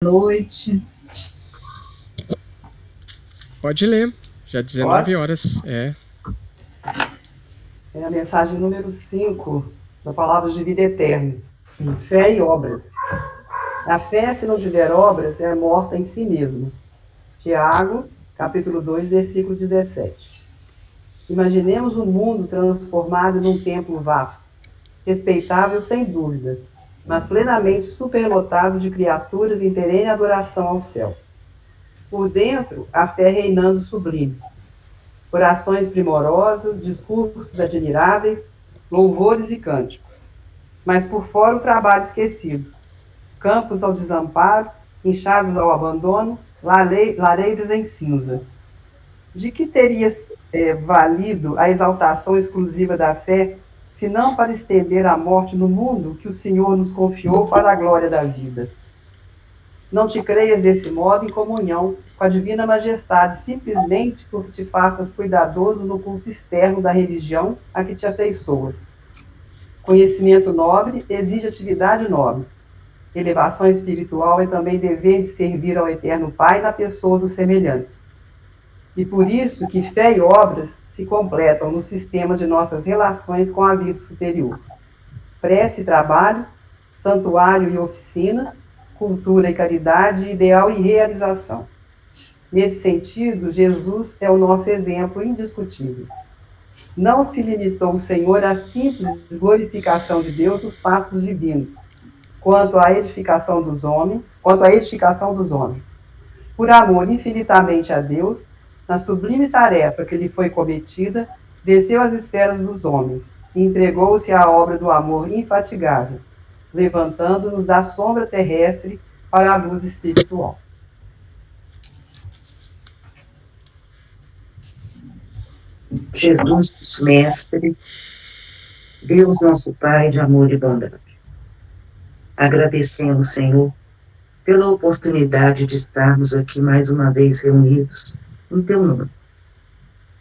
Noite. Pode ler, já 19 horas. É a mensagem número 5 da Palavra de Vida Eterna. Fé e obras. A fé, se não tiver obras, é morta em si mesma. Tiago, capítulo 2, versículo 17. Imaginemos um mundo transformado num templo vasto, respeitável sem dúvida, mas plenamente superlotado de criaturas em perene adoração ao céu. Por dentro, a fé reinando sublime. Orações primorosas, discursos admiráveis, louvores e cânticos. Mas por fora o trabalho esquecido. Campos ao desamparo, enxados ao abandono, lareiras em cinza. De que teria valido a exaltação exclusiva da fé, se não para estender a morte no mundo que o Senhor nos confiou para a glória da vida? Não te creias desse modo em comunhão com a divina majestade, simplesmente porque te faças cuidadoso no culto externo da religião a que te afeiçoas. Conhecimento nobre exige atividade nobre. Elevação espiritual é também dever de servir ao Eterno Pai na pessoa dos semelhantes. E por isso que fé e obras se completam no sistema de nossas relações com a vida superior. Prece e trabalho, santuário e oficina, cultura e caridade, ideal e realização. Nesse sentido, Jesus é o nosso exemplo indiscutível. Não se limitou o Senhor à simples glorificação de Deus nos passos divinos, quanto à edificação dos homens. Por amor infinitamente a Deus, na sublime tarefa que lhe foi cometida, desceu às esferas dos homens e entregou-se à obra do amor infatigável, levantando-nos da sombra terrestre para a luz espiritual. Jesus, nosso Mestre, Deus, nosso Pai de amor e bondade. Agradecemos, Senhor, pela oportunidade de estarmos aqui mais uma vez reunidos em Teu nome,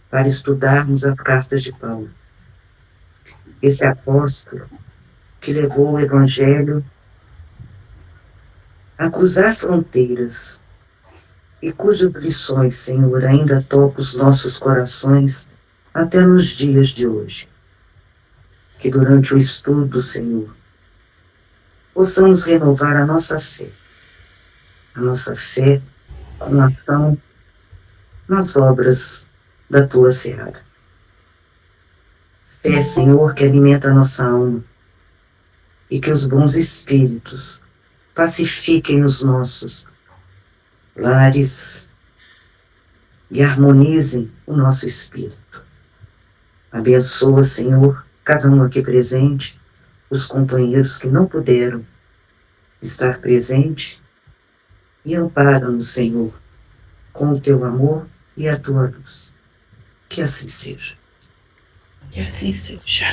para estudarmos as cartas de Paulo. Esse apóstolo que levou o Evangelho a cruzar fronteiras e cujas lições, Senhor, ainda tocam os nossos corações até nos dias de hoje. Que durante o estudo, Senhor, possamos renovar a nossa fé com ação nas obras da Tua seara. Fé, Senhor, que alimenta a nossa alma e que os bons espíritos pacifiquem os nossos lares e harmonizem o nosso espírito. Abençoa, Senhor, cada um aqui presente, os companheiros que não puderam estar presente, e ampara-nos, Senhor, com o Teu amor e a Tua luz. Que assim seja. Que assim seja.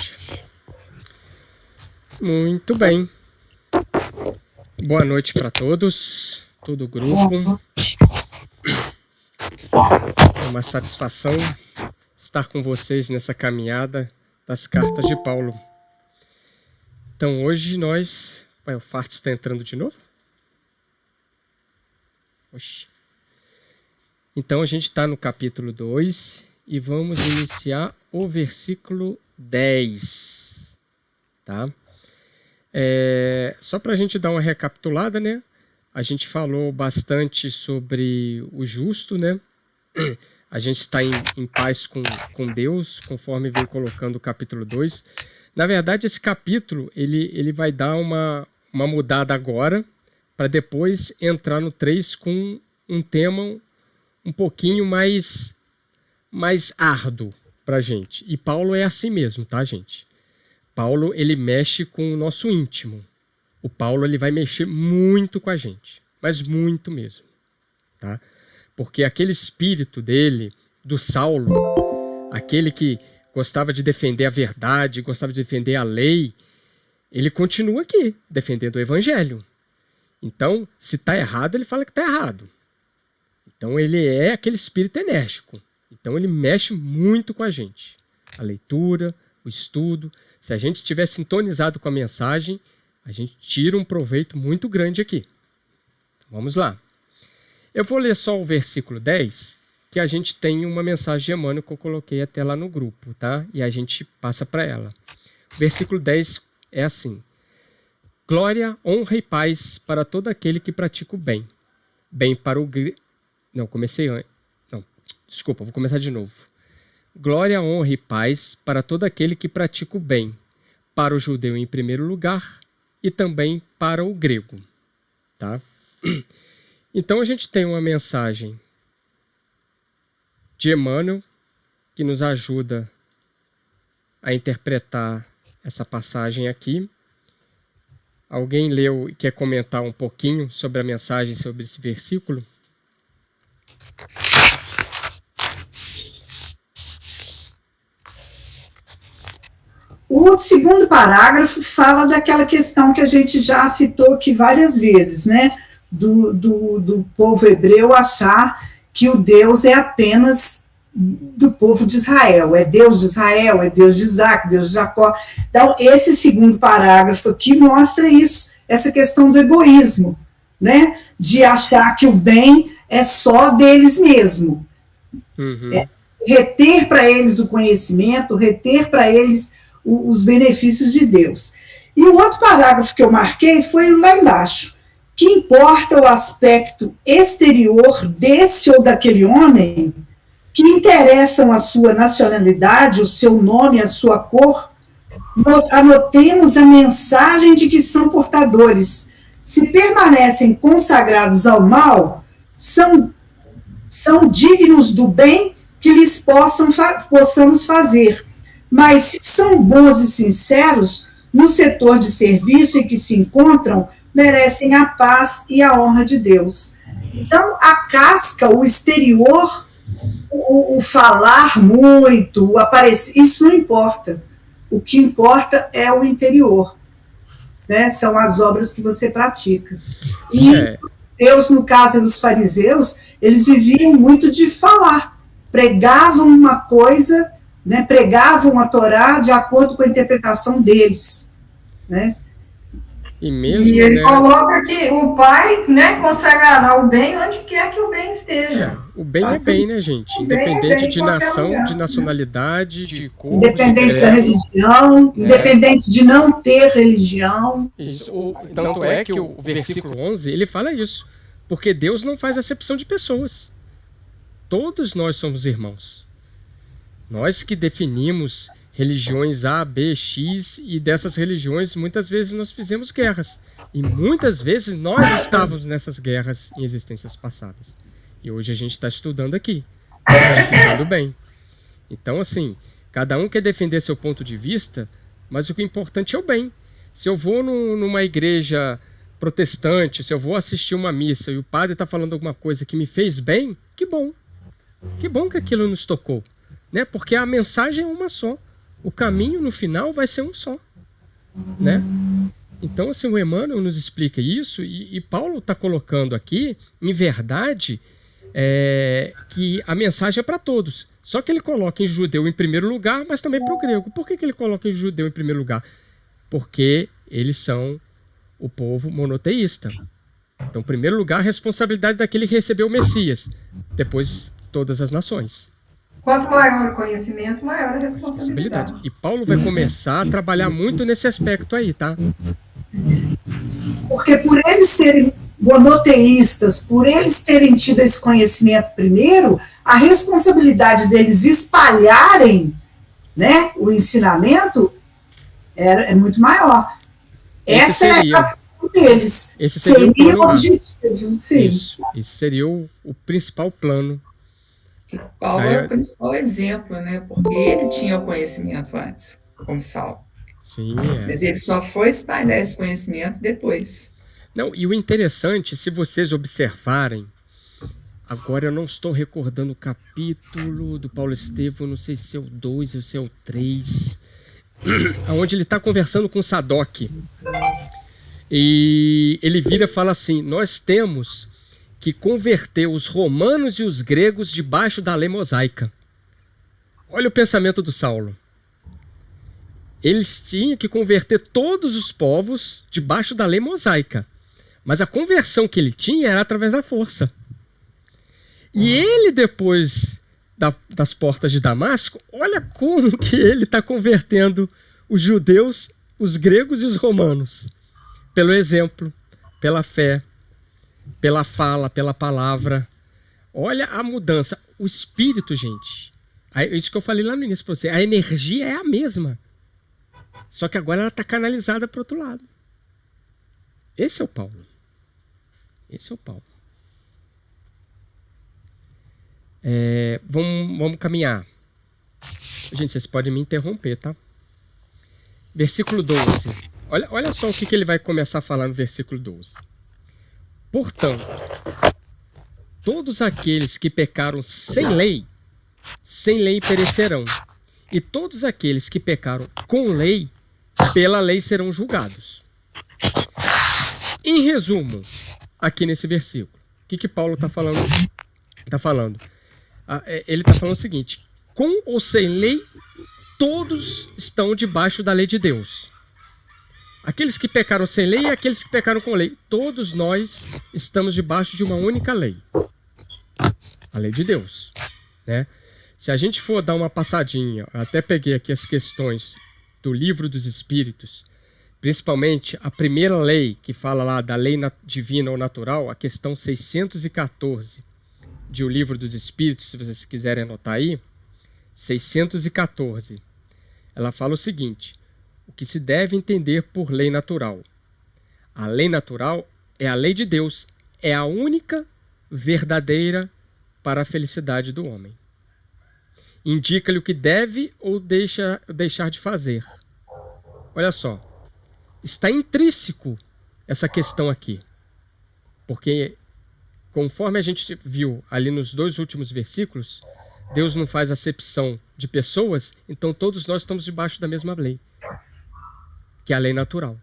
Muito bem. Boa noite para todos, todo o grupo. É uma satisfação estar com vocês nessa caminhada das cartas de Paulo. Então hoje nós... Ué, o Fart está entrando de novo? Oxi. Então a gente está no capítulo 2 e vamos iniciar o versículo 10. Tá? Só para a gente dar uma recapitulada, né? A gente falou bastante sobre o justo, né? A gente está em paz com Deus, conforme vem colocando o capítulo 2. Na verdade, esse capítulo ele vai dar uma mudada agora, para depois entrar no 3 com um tema um pouquinho mais árduo para a gente. E Paulo é assim mesmo, tá, gente? Paulo, ele mexe com o nosso íntimo. O Paulo, ele vai mexer muito com a gente, mas muito mesmo, tá? Porque aquele espírito dele, do Saulo, aquele que gostava de defender a verdade, gostava de defender a lei, ele continua aqui, defendendo o evangelho. Então, se está errado, ele fala que está errado. Então, ele é aquele espírito enérgico. Então, ele mexe muito com a gente. A leitura, o estudo. Se a gente estiver sintonizado com a mensagem, a gente tira um proveito muito grande aqui. Vamos lá. Eu vou ler só o versículo 10, que a gente tem uma mensagem de Emmanuel que eu coloquei até lá no grupo, tá? E a gente passa para ela. O versículo 10 é assim: glória, honra e paz para todo aquele que pratica o bem. Bem para o... Não, comecei antes. Não, desculpa, vou começar de novo. Glória, honra e paz para todo aquele que pratica o bem. Para o judeu em primeiro lugar e também para o grego. Tá? Então a gente tem uma mensagem de Emmanuel que nos ajuda a interpretar essa passagem aqui. Alguém leu e quer comentar um pouquinho sobre a mensagem, sobre esse versículo? O segundo parágrafo fala daquela questão que a gente já citou aqui várias vezes, né? Do povo hebreu achar que o Deus é apenas do povo de Israel, é Deus de Israel, é Deus de Isaac, Deus de Jacó. Então, esse segundo parágrafo aqui mostra isso, essa questão do egoísmo, né? De achar que o bem é só deles mesmo. Uhum. É reter para eles o conhecimento, reter para eles os benefícios de Deus. E o outro parágrafo que eu marquei foi lá embaixo. Que importa o aspecto exterior desse ou daquele homem, que interessam a sua nacionalidade, o seu nome, a sua cor, anotemos a mensagem de que são portadores. Se permanecem consagrados ao mal, são dignos do bem que lhes possamos fazer. Mas se são bons e sinceros, no setor de serviço em que se encontram, merecem a paz e a honra de Deus. Então, a casca, o exterior, o falar muito, o aparecer, isso não importa. O que importa é o interior, né? São as obras que você pratica. E Deus, no caso dos fariseus, eles viviam muito de falar, pregavam uma coisa, né? Pregavam a Torá de acordo com a interpretação deles, né? E ele coloca que o Pai, né, consagrará o bem onde quer que o bem esteja. O bem é bem, né, gente? Independente de nação, de nacionalidade, de cor, independente da religião, independente de não ter religião. Isso. Tanto é que o versículo 11, ele fala isso. Porque Deus não faz acepção de pessoas. Todos nós somos irmãos. Nós que definimos religiões A, B, X, e dessas religiões muitas vezes nós fizemos guerras. E muitas vezes nós estávamos nessas guerras em existências passadas. E hoje a gente está estudando aqui, ficando bem. Então, assim, cada um quer defender seu ponto de vista, mas o que é importante é o bem. Se eu vou numa igreja protestante, se eu vou assistir uma missa e o padre está falando alguma coisa que me fez bem, que bom. Que bom que aquilo nos tocou, né? Porque a mensagem é uma só. O caminho no final vai ser um só, né? Então, assim, o Emmanuel nos explica isso e Paulo está colocando aqui, em verdade, que a mensagem é para todos. Só que ele coloca em judeu em primeiro lugar, mas também para o grego. Por que ele coloca em judeu em primeiro lugar? Porque eles são o povo monoteísta. Então, em primeiro lugar, a responsabilidade daquele que recebeu o Messias. Depois, todas as nações. Quanto maior o conhecimento, maior a responsabilidade. E Paulo vai começar a trabalhar muito nesse aspecto aí, tá? Porque por eles serem monoteístas, por eles terem tido esse conhecimento primeiro, a responsabilidade deles espalharem, né, o ensinamento é muito maior. Essa é a questão deles. Esse seria o objetivo. Sim. Isso. Esse seria o principal plano. E Paulo é o principal exemplo, né? Porque ele tinha o conhecimento antes, como Saulo. Sim, Mas ele só foi espalhar esse conhecimento depois. Não, e o interessante, se vocês observarem, agora eu não estou recordando o capítulo do Paulo Estevam, não sei se é o 2 ou se é o 3, onde ele está conversando com Sadoc. E ele vira e fala assim: nós temos que converter os romanos e os gregos debaixo da lei mosaica. Olha o pensamento do Saulo. Eles tinham que converter todos os povos debaixo da lei mosaica. Mas a conversão que ele tinha era através da força. E ele, depois das portas de Damasco, olha como que ele está convertendo os judeus, os gregos e os romanos. Pelo exemplo, pela fé, pela fala, pela palavra. Olha a mudança. O espírito, gente. É isso que eu falei lá no início para você. A energia é a mesma. Só que agora ela está canalizada para o outro lado. Esse é o Paulo. Esse é o Paulo. Vamos caminhar. Gente, vocês podem me interromper, tá? Versículo 12. Olha só o que ele vai começar a falar no versículo 12. Portanto, todos aqueles que pecaram sem lei perecerão. E todos aqueles que pecaram com lei, pela lei serão julgados. Em resumo, aqui nesse versículo, o que Paulo está falando? Ele está falando o seguinte: com ou sem lei, todos estão debaixo da lei de Deus. Aqueles que pecaram sem lei e aqueles que pecaram com lei. Todos nós estamos debaixo de uma única lei. A lei de Deus. Né? Se a gente for dar uma passadinha, até peguei aqui as questões do Livro dos Espíritos, principalmente a primeira lei que fala lá da lei divina ou natural, a questão 614 de O Livro dos Espíritos, se vocês quiserem anotar aí, 614. Ela fala o seguinte: o que se deve entender por lei natural. A lei natural é a lei de Deus, é a única verdadeira para a felicidade do homem. Indica-lhe o que deve ou deixar de fazer. Olha só, está intrínseco essa questão aqui. Porque, conforme a gente viu ali nos 2 últimos versículos, Deus não faz acepção de pessoas, então todos nós estamos debaixo da mesma lei, que é a lei natural.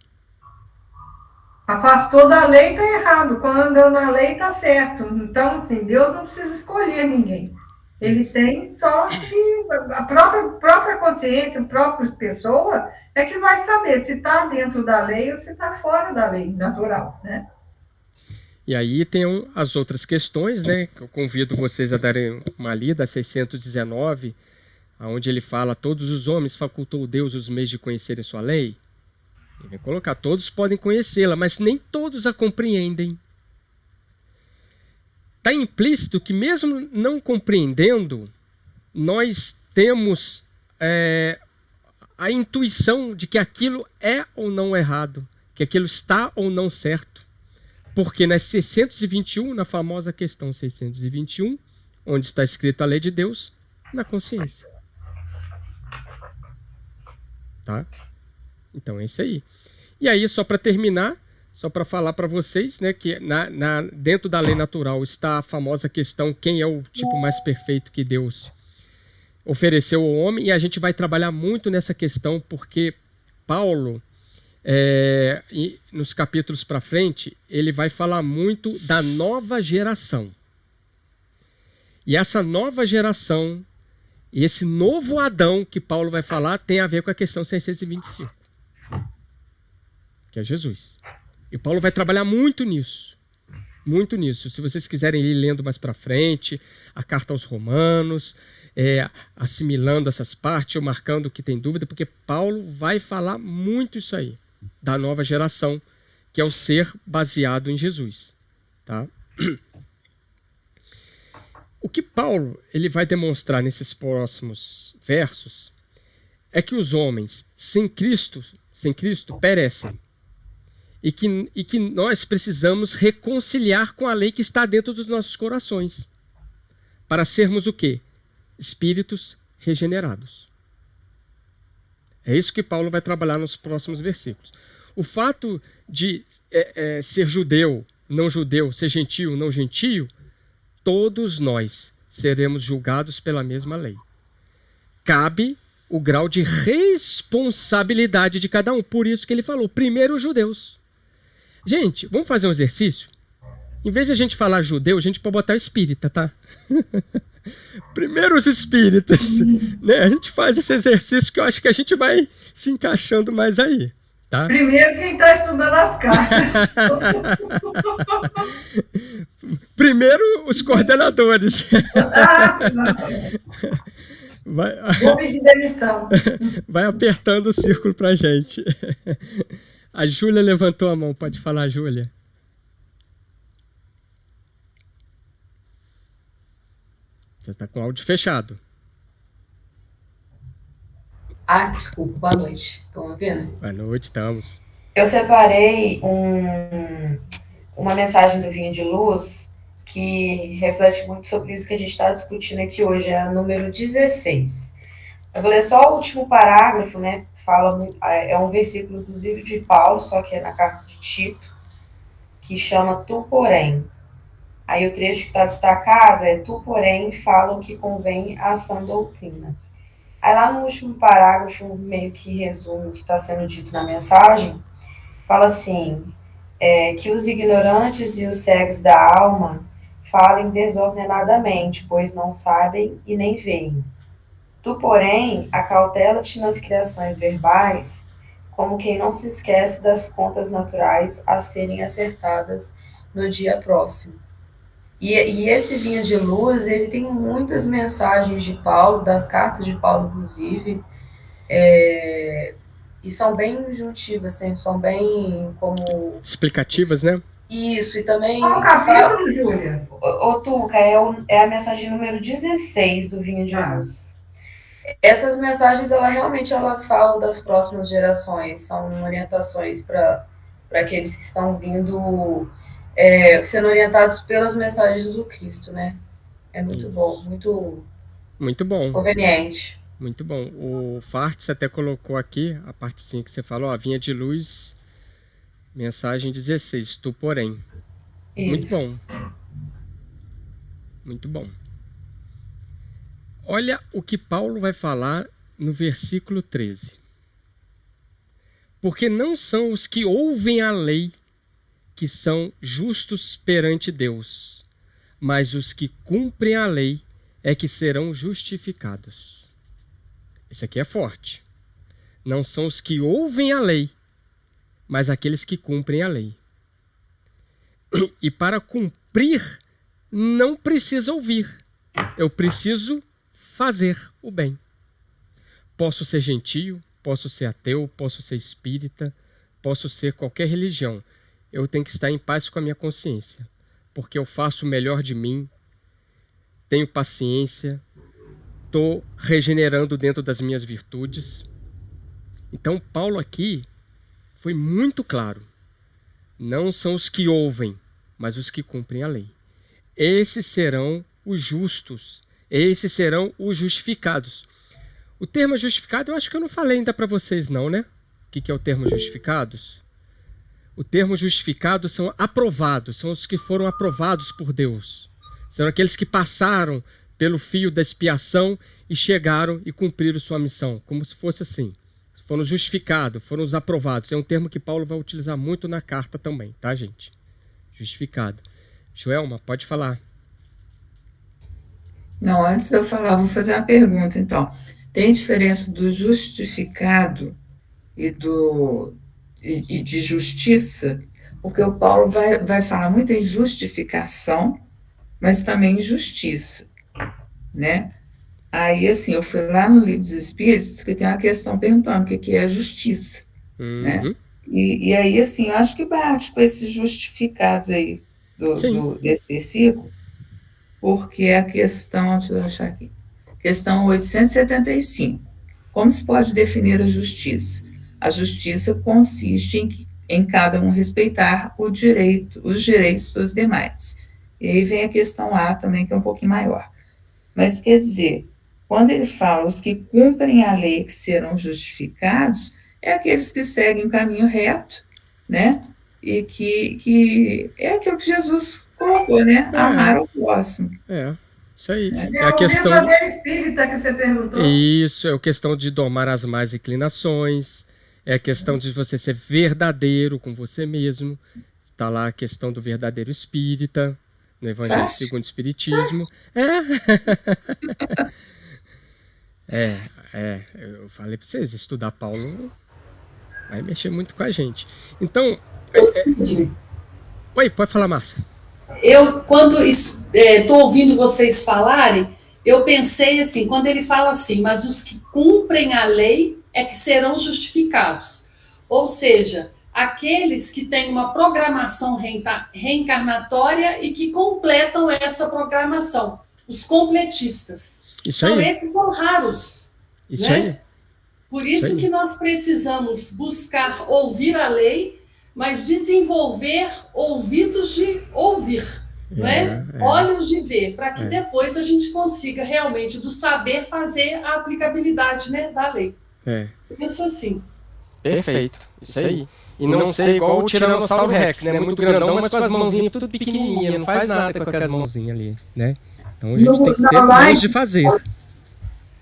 Afastou da lei, está errado. Quando andou na lei, está certo. Então, assim, Deus não precisa escolher ninguém. Ele tem só que a própria consciência, a própria pessoa é que vai saber se está dentro da lei ou se está fora da lei natural, né? E aí tem as outras questões, né? Que eu convido vocês a darem uma lida, 619, onde ele fala: todos os homens facultou Deus os meios de conhecerem sua lei. Ele vai colocar: todos podem conhecê-la, mas nem todos a compreendem. Está implícito que mesmo não compreendendo, nós temos a intuição de que aquilo é ou não errado, que aquilo está ou não certo. Porque nas 621, na famosa questão 621, onde está escrito a lei de Deus, na consciência. Tá? Então é isso aí. E aí, só para terminar, só para falar para vocês, né, que dentro da lei natural está a famosa questão: quem é o tipo mais perfeito que Deus ofereceu ao homem? E a gente vai trabalhar muito nessa questão, porque Paulo, nos capítulos para frente, ele vai falar muito da nova geração. E essa nova geração, e esse novo Adão que Paulo vai falar, tem a ver com a questão 625, que é Jesus. E Paulo vai trabalhar muito nisso. Muito nisso. Se vocês quiserem ir lendo mais para frente, a carta aos Romanos, assimilando essas partes ou marcando o que tem dúvida, porque Paulo vai falar muito isso aí, da nova geração, que é o ser baseado em Jesus. Tá? O que Paulo ele vai demonstrar nesses próximos versos é que os homens sem Cristo perecem. E que nós precisamos reconciliar com a lei que está dentro dos nossos corações, para sermos o quê? Espíritos regenerados. É isso que Paulo vai trabalhar nos próximos versículos. O fato de ser judeu, não judeu, ser gentio, não gentio, todos nós seremos julgados pela mesma lei. Cabe o grau de responsabilidade de cada um. Por isso que ele falou: primeiro os judeus. Gente, vamos fazer um exercício? Em vez de a gente falar judeu, a gente pode botar espírita, tá? Primeiro os espíritas. Né? A gente faz esse exercício que eu acho que a gente vai se encaixando mais aí. Tá? Primeiro quem está estudando as cartas. Primeiro, os coordenadores. Exatamente. Vou pedir demissão. Vai apertando o círculo pra gente. A Júlia levantou a mão. Pode falar, Júlia. Você está com o áudio fechado. Desculpa, boa noite. Estão me ouvindo? Boa noite, estamos. Eu separei uma mensagem do Vinho de Luz que reflete muito sobre isso que a gente está discutindo aqui hoje, é a número 16. Eu vou ler só o último parágrafo, né? É um versículo, inclusive, de Paulo, só que é na carta de Tito, que chama Tu, porém. Aí o trecho que está destacado é Tu, porém, fala o que convém à sã doutrina. Aí lá no último parágrafo, meio que resume o que está sendo dito na mensagem, fala assim, que os ignorantes e os cegos da alma falem desordenadamente, pois não sabem e nem veem. Tu, porém, acautela-te nas criações verbais, como quem não se esquece das contas naturais a serem acertadas no dia próximo. E esse Vinho de Luz, ele tem muitas mensagens de Paulo, das cartas de Paulo, inclusive, e são bem injuntivas, sempre são bem como... Explicativas, né? Isso, e também... Qual o capítulo, Júlia? Ô, Tuca, é a mensagem número 16 do Vinho de Luz. Essas mensagens, realmente elas falam das próximas gerações, são orientações para aqueles que estão vindo... sendo orientados pelas mensagens do Cristo, né? É muito bom, muito bom. Conveniente. Muito bom. O Fartes até colocou aqui a partezinha que você falou, Vinha de Luz, mensagem 16, Tu, porém. Isso. Muito bom. Muito bom. Olha o que Paulo vai falar no versículo 13. Porque não são os que ouvem a lei que são justos perante Deus, mas os que cumprem a lei é que serão justificados. Esse aqui é forte. Não são os que ouvem a lei, mas aqueles que cumprem a lei. E para cumprir, não precisa ouvir. Eu preciso fazer o bem. Posso ser gentio, posso ser ateu, posso ser espírita, posso ser qualquer religião. Eu tenho que estar em paz com a minha consciência, porque eu faço o melhor de mim, tenho paciência, estou regenerando dentro das minhas virtudes. Então, Paulo aqui foi muito claro. Não são os que ouvem, mas os que cumprem a lei. Esses serão os justos, esses serão os justificados. O termo justificado, eu acho que eu não falei ainda para vocês não, né? O que é o termo justificados? O termo justificado são aprovados, são os que foram aprovados por Deus. São aqueles que passaram pelo fio da expiação e chegaram e cumpriram sua missão, como se fosse assim. Foram justificados, foram os aprovados. É um termo que Paulo vai utilizar muito na carta também, tá, gente? Justificado. Joelma, pode falar. Não, antes de eu falar, vou fazer uma pergunta, então. Tem diferença do justificado e de justiça? Porque o Paulo vai falar muito em justificação, mas também em justiça, né? Aí, assim, eu fui lá no Livro dos Espíritos, que tem uma questão perguntando o que é a justiça, né? E aí, assim, eu acho que bate com esses justificados aí desse versículo, porque a questão, deixa eu achar aqui, questão 875. Como se pode definir a justiça? A justiça consiste em cada um respeitar os direitos dos demais. E aí vem a questão A também, que é um pouquinho maior. Mas quer dizer, quando ele fala os que cumprem a lei que serão justificados, é aqueles que seguem o caminho reto, né? E que é aquilo que Jesus colocou, né? Amar ao próximo. Isso aí. É a questão... o verdadeiro espírita que você perguntou. Isso, é a questão de domar as más inclinações, é a questão de você ser verdadeiro com você mesmo. Está lá a questão do verdadeiro espírita, no Evangelho segundo o Espiritismo. Eu falei para vocês, estudar Paulo Vai mexer muito com a gente. Então, Ô, Sidney, oi, pode falar, Márcia. eu, quando estou ouvindo vocês falarem, eu pensei assim, quando ele fala assim, mas os que cumprem a lei é que serão justificados. Ou seja, aqueles que têm uma programação reencarnatória e que completam essa programação, os completistas. Isso Então, aí. esses são raros. Isso né? aí. Por isso que nós precisamos buscar ouvir a lei, mas desenvolver ouvidos de ouvir, não é? Olhos de ver, para que depois a gente consiga realmente, do saber, fazer a aplicabilidade, né, da lei. Isso assim. Perfeito, isso aí. E não ser igual o Tiranossauro Rex, né? Muito grandão, mas com as mãozinhas tudo pequenininhas, não faz nada com aquelas mãozinhas ali, né? Então a gente tem que ter mãos de fazer.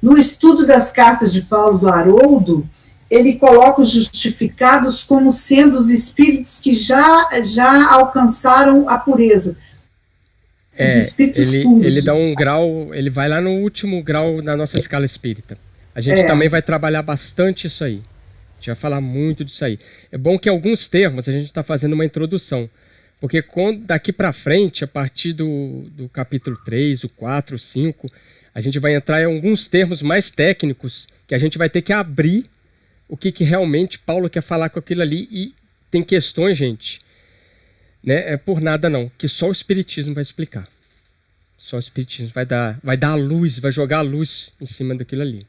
No estudo das cartas de Paulo do Haroldo, ele coloca os justificados como sendo os espíritos que já alcançaram a pureza. Os espíritos puros. Ele dá um grau, ele vai lá no último grau da nossa escala espírita. A gente também vai trabalhar bastante isso aí. A gente vai falar muito disso aí. É bom que alguns termos a gente está fazendo uma introdução. Porque daqui para frente, a partir do capítulo 3, o 4, o 5, a gente vai entrar em alguns termos mais técnicos que a gente vai ter que abrir o que realmente Paulo quer falar com aquilo ali. E tem questões, gente, né, é por nada não, que só o Espiritismo vai explicar. Só o Espiritismo vai dar a luz, vai jogar a luz em cima daquilo ali.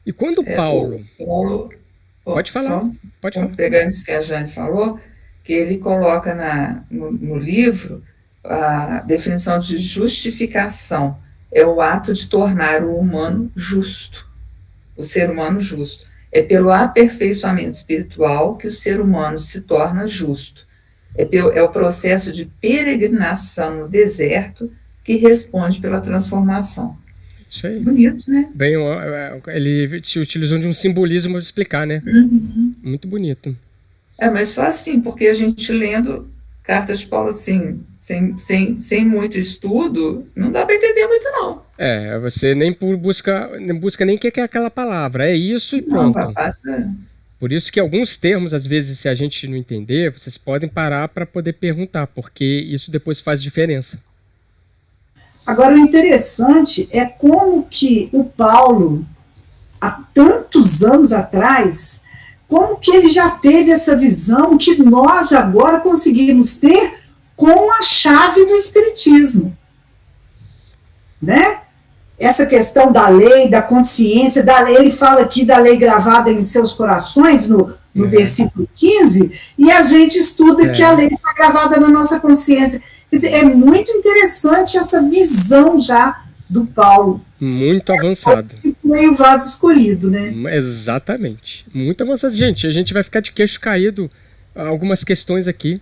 E quando Paulo... Pode falar, pode falar. Pegando isso que a Jane falou, que ele coloca no livro a definição de justificação. É o ato de tornar o humano justo, o ser humano justo. É pelo aperfeiçoamento espiritual que o ser humano se torna justo. É o processo de peregrinação no deserto que responde pela transformação. Isso aí. Bonito, né? Bem, ele se utilizou de um simbolismo para explicar, né? Muito bonito. Mas só assim, porque a gente lendo cartas de Paulo assim, sem muito estudo, não dá para entender muito, não. Você nem busca nem o que é aquela palavra. É isso e pronto. Não, passa... Por isso que alguns termos, às vezes, se a gente não entender, vocês podem parar para poder perguntar, porque isso depois faz diferença. Agora, o interessante é como que o Paulo, há tantos anos atrás, como que ele já teve essa visão que nós agora conseguimos ter com a chave do Espiritismo. Né? Essa questão da lei, da consciência, da lei, ele fala aqui da lei gravada em seus corações, no versículo 15, e a gente estuda que a lei está gravada na nossa consciência. Quer dizer, é muito interessante essa visão já do Paulo. Muito avançado. Foi o vaso escolhido, né? Exatamente. Muito avançado. Gente, a gente vai ficar de queixo caído algumas questões aqui.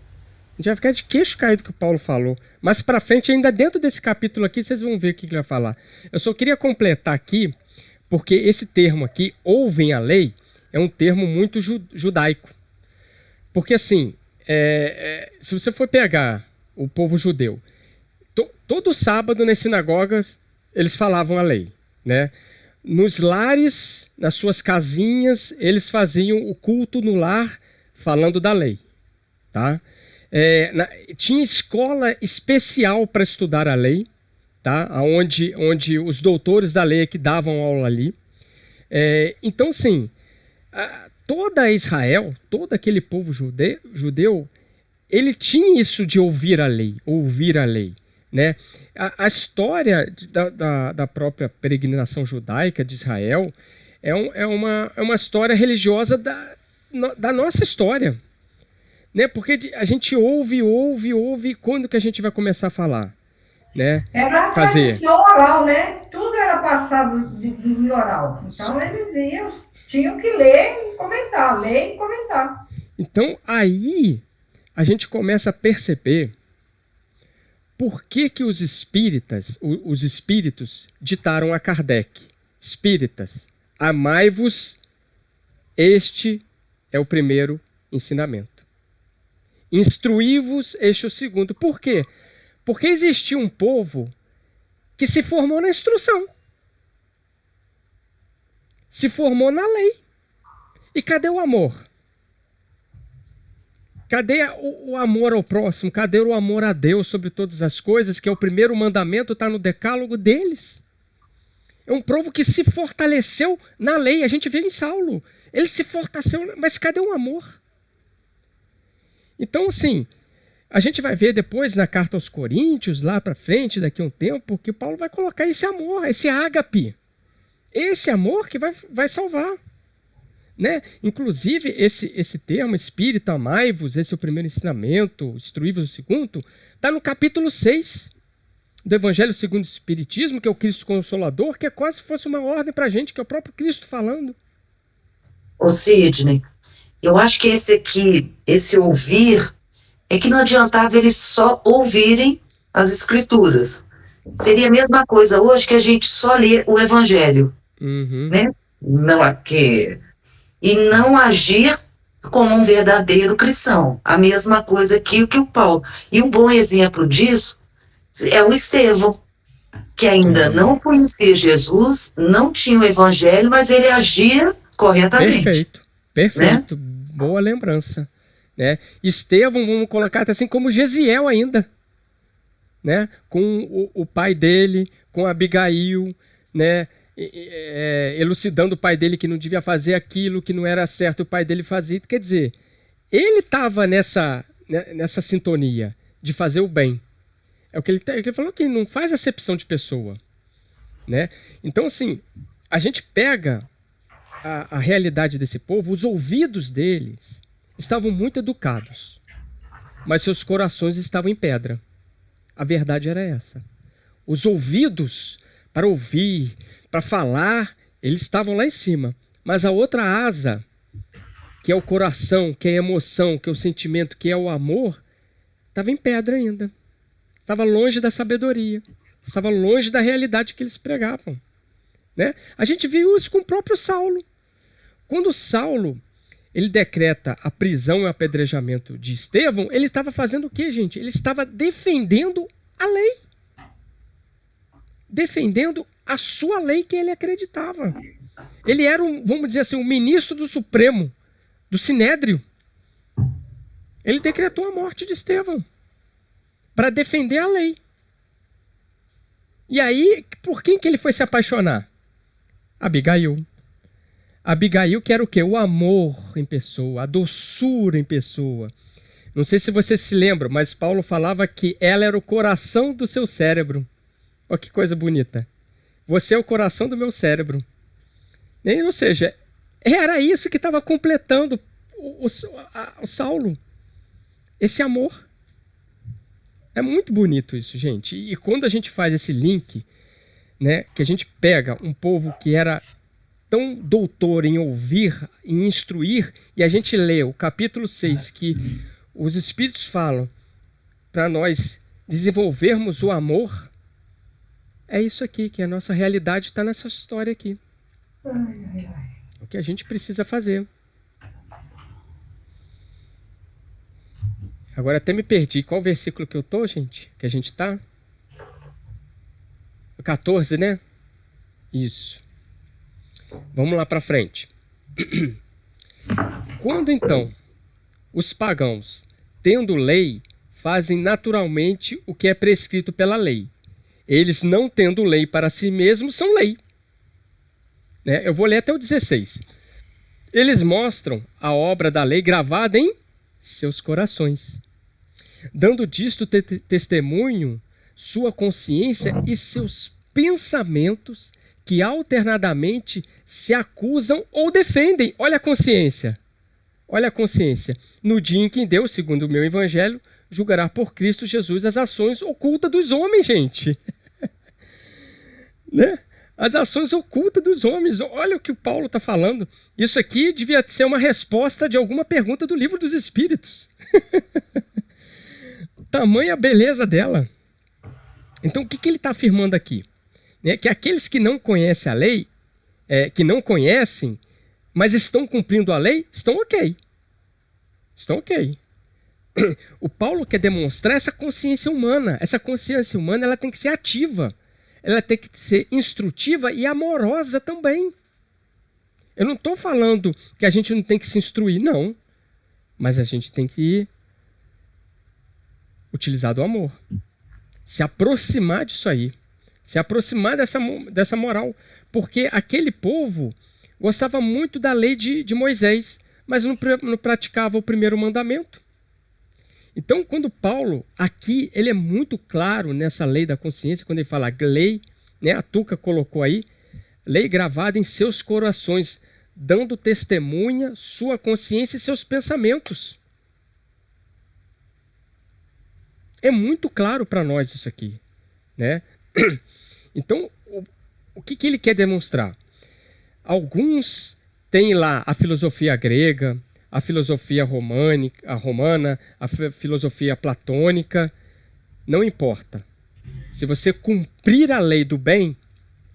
A gente vai ficar de queixo caído que o Paulo falou. Mas para frente, ainda dentro desse capítulo aqui, vocês vão ver o que ele vai falar. Eu só queria completar aqui, porque esse termo aqui, ouvem a lei, é um termo muito judaico. Porque assim, se você for pegar o povo judeu, todo sábado nas sinagogas, eles falavam a lei, né? Nos lares, nas suas casinhas, eles faziam o culto no lar falando da lei, tá? Tinha escola especial para estudar a lei, tá? onde os doutores da lei que davam aula ali. Então, assim, toda Israel, todo aquele povo judeu, ele tinha isso de ouvir a lei, né? A história da própria peregrinação judaica de Israel é uma história religiosa da nossa história. Né? Porque a gente ouve, quando que a gente vai começar a falar? Né? Era a tradição oral, né? Tudo era passado de oral. Então eles tinham que ler e comentar. Então aí a gente começa a perceber por que os espíritos ditaram a Kardec: espíritas, amai-vos, este é o primeiro ensinamento. Instruí-vos, este é o segundo. Por quê? Porque existia um povo que se formou na instrução. Se formou na lei. E cadê o amor? Cadê o amor ao próximo? Cadê o amor a Deus sobre todas as coisas, que é o primeiro mandamento, está no decálogo deles? É um povo que se fortaleceu na lei. A gente vê em Saulo. Ele se fortaleceu, mas cadê o amor? Então, assim, a gente vai ver depois na carta aos Coríntios, lá para frente, daqui a um tempo, que Paulo vai colocar esse amor, esse ágape. Esse amor que vai salvar. Né? Inclusive, esse termo, espírito, amai-vos, esse é o primeiro ensinamento, instruí-vos o segundo, está no capítulo 6 do Evangelho segundo o Espiritismo, que é o Cristo Consolador, que é quase se fosse uma ordem para a gente, que é o próprio Cristo falando. Ô Sidney, eu acho que esse ouvir, é que não adiantava eles só ouvirem as escrituras. Seria a mesma coisa hoje que a gente só lê o Evangelho, né? E não agir como um verdadeiro cristão. A mesma coisa que o Paulo. E um bom exemplo disso é o Estevão, que ainda não conhecia Jesus, não tinha o Evangelho, mas ele agia corretamente. Perfeito. Né? Boa lembrança. Né? Estevão, vamos colocar assim como Gesiel ainda. Né? Com o pai dele, com Abigail, né? Elucidando o pai dele que não devia fazer aquilo, que não era certo, o pai dele fazia. Quer dizer, ele estava nessa sintonia de fazer o bem. É o que ele falou, que não faz acepção de pessoa. Né? Então, assim, a gente pega a realidade desse povo, os ouvidos deles estavam muito educados, mas seus corações estavam em pedra. A verdade era essa. Os ouvidos para ouvir, para falar, eles estavam lá em cima. Mas a outra asa, que é o coração, que é a emoção, que é o sentimento, que é o amor, estava em pedra ainda. Estava longe da sabedoria. Estava longe da realidade que eles pregavam. Né? A gente viu isso com o próprio Saulo. Quando Saulo ele decreta a prisão e o apedrejamento de Estevão, ele estava fazendo o quê, gente? Ele estava defendendo a lei. Defendendo a sua lei que ele acreditava. Ele era, vamos dizer assim, o ministro do Supremo, do Sinédrio. Ele decretou a morte de Estevão para defender a lei. E aí, por quem que ele foi se apaixonar? Abigail. Abigail, que era o quê? O amor em pessoa, a doçura em pessoa. Não sei se você se lembra, mas Paulo falava que ela era o coração do seu cérebro. Olha que coisa bonita. Você é o coração do meu cérebro. Ou seja, era isso que estava completando o Saulo. Esse amor. É muito bonito isso, gente. E quando a gente faz esse link, né, que a gente pega um povo que era tão doutor em ouvir, em instruir, e a gente lê o capítulo 6, que os Espíritos falam para nós desenvolvermos o amor, é isso aqui, que a nossa realidade está nessa história aqui. O que a gente precisa fazer. Agora até me perdi. Qual versículo que eu tô, gente? Que a gente tá? 14, né? Isso. Vamos lá para frente. Quando então os pagãos, tendo lei, fazem naturalmente o que é prescrito pela lei, eles não tendo lei para si mesmos, são lei. Né? Eu vou ler até o 16. Eles mostram a obra da lei gravada em seus corações, dando disto testemunho sua consciência e seus pensamentos, que alternadamente se acusam ou defendem. Olha a consciência. Olha a consciência. No dia em que Deus, segundo o meu evangelho, julgará por Cristo Jesus as ações ocultas dos homens, gente. Né? As ações ocultas dos homens. Olha o que o Paulo está falando. Isso aqui devia ser uma resposta de alguma pergunta do Livro dos Espíritos. Tamanha beleza dela. Então, o que ele está afirmando aqui? Que aqueles que não conhecem a lei, que não conhecem, mas estão cumprindo a lei, estão ok. Estão ok. O Paulo quer demonstrar essa consciência humana. Essa consciência humana ela tem que ser ativa. Ela tem que ser instrutiva e amorosa também. Eu não estou falando que a gente não tem que se instruir, não. Mas a gente tem que Utilizar do amor. Se aproximar disso aí. Se aproximar dessa moral. Porque aquele povo gostava muito da lei de Moisés, mas não praticava o primeiro mandamento. Então, quando Paulo, aqui, ele é muito claro nessa lei da consciência, quando ele fala lei, né, a Tuca colocou aí, lei gravada em seus corações, dando testemunha sua consciência e seus pensamentos. É muito claro para nós isso aqui, né? Então, o que ele quer demonstrar? Alguns têm lá a filosofia grega, a filosofia romana, a filosofia platônica. Não importa. Se você cumprir a lei do bem,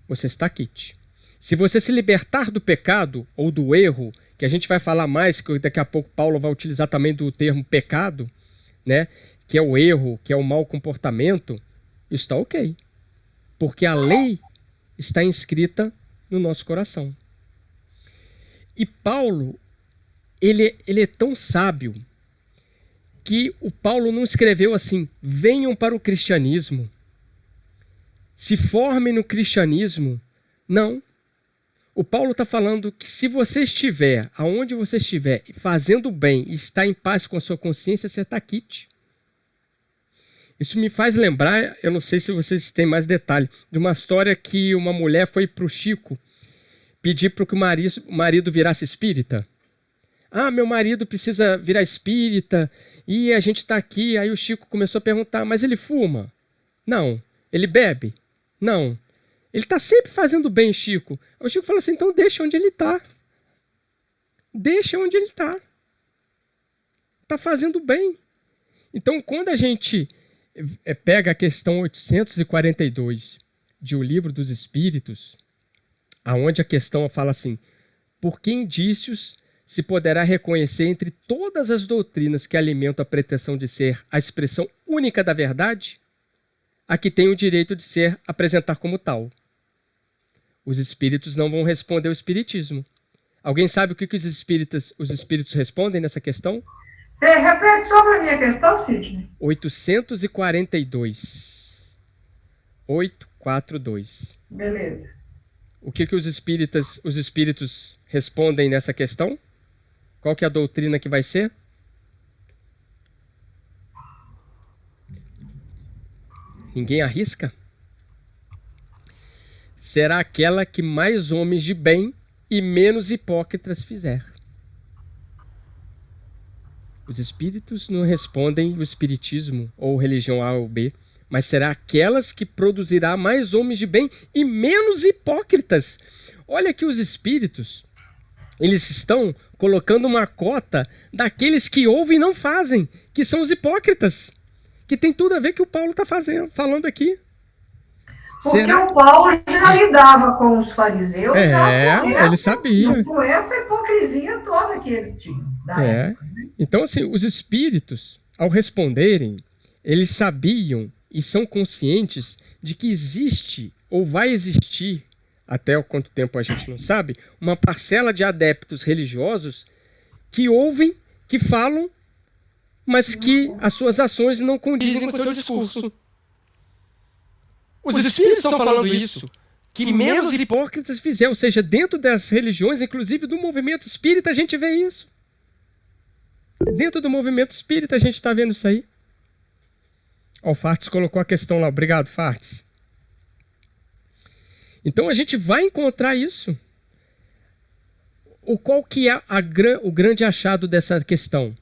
você está quite. Se você se libertar do pecado ou do erro, que a gente vai falar mais, que daqui a pouco Paulo vai utilizar também do termo pecado, né? Que é o erro, que é o mau comportamento, isso está ok. Porque a lei está inscrita no nosso coração. E Paulo, ele é tão sábio que o Paulo não escreveu assim, venham para o cristianismo, se formem no cristianismo. Não. O Paulo está falando que se você estiver, aonde você estiver, fazendo bem e está em paz com a sua consciência, você está quite. Isso me faz lembrar, eu não sei se vocês têm mais detalhe, de uma história que uma mulher foi para o Chico pedir para que o marido virasse espírita. Ah, meu marido precisa virar espírita e a gente está aqui. Aí o Chico começou a perguntar, mas ele fuma? Não. Ele bebe? Não. Ele está sempre fazendo bem, Chico. Aí o Chico falou assim, então deixa onde ele está. Deixa onde ele está. Está fazendo bem. Então, quando a gente pega a questão 842 de O Livro dos Espíritos, aonde a questão fala assim, por que indícios se poderá reconhecer entre todas as doutrinas que alimentam a pretensão de ser a expressão única da verdade, a que tem o direito de ser apresentar como tal? Os espíritos não vão responder ao espiritismo. Alguém sabe o que os espíritos respondem nessa questão? Você repete só para a minha questão, Sidney? 842. 842. Beleza. O que os espíritos respondem nessa questão? Qual que é a doutrina que vai ser? Ninguém arrisca? Será aquela que mais homens de bem e menos hipócritas fizer. Os espíritos não respondem o espiritismo ou religião A ou B, mas será aquelas que produzirá mais homens de bem e menos hipócritas. Olha que os espíritos, eles estão colocando uma cota daqueles que ouvem e não fazem, que são os hipócritas, que tem tudo a ver com o que o Paulo está falando aqui. Porque o Paulo já lidava com os fariseus, ele sabia. Com essa hipocrisia toda que eles tinham. Então, assim, os espíritos, ao responderem, eles sabiam e são conscientes de que existe ou vai existir, até o quanto tempo a gente não sabe, uma parcela de adeptos religiosos que ouvem, que falam, mas que as suas ações não condizem com o seu discurso. Os espíritos estão falando isso, que menos hipócritas fizer, ou seja, dentro das religiões, inclusive do movimento espírita, a gente vê isso. Dentro do movimento espírita a gente está vendo isso aí. O Fartes colocou a questão lá. Obrigado, Fartes. Então a gente vai encontrar isso. Qual que é o grande achado dessa questão?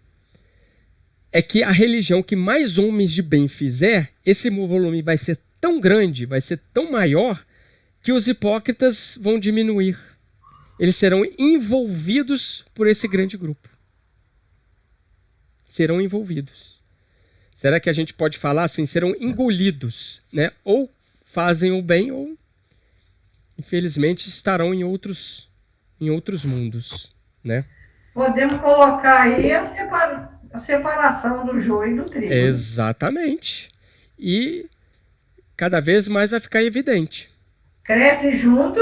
É que a religião que mais homens de bem fizer, esse volume vai ser tão grande, vai ser tão maior, que os hipócritas vão diminuir. Eles serão envolvidos por esse grande grupo. Serão envolvidos. Será que a gente pode falar assim? Serão engolidos, né? Ou fazem o bem, ou infelizmente estarão em outros mundos, né? Podemos colocar aí a separação do joio e do trigo. Exatamente. E cada vez mais vai ficar evidente. Cresce junto,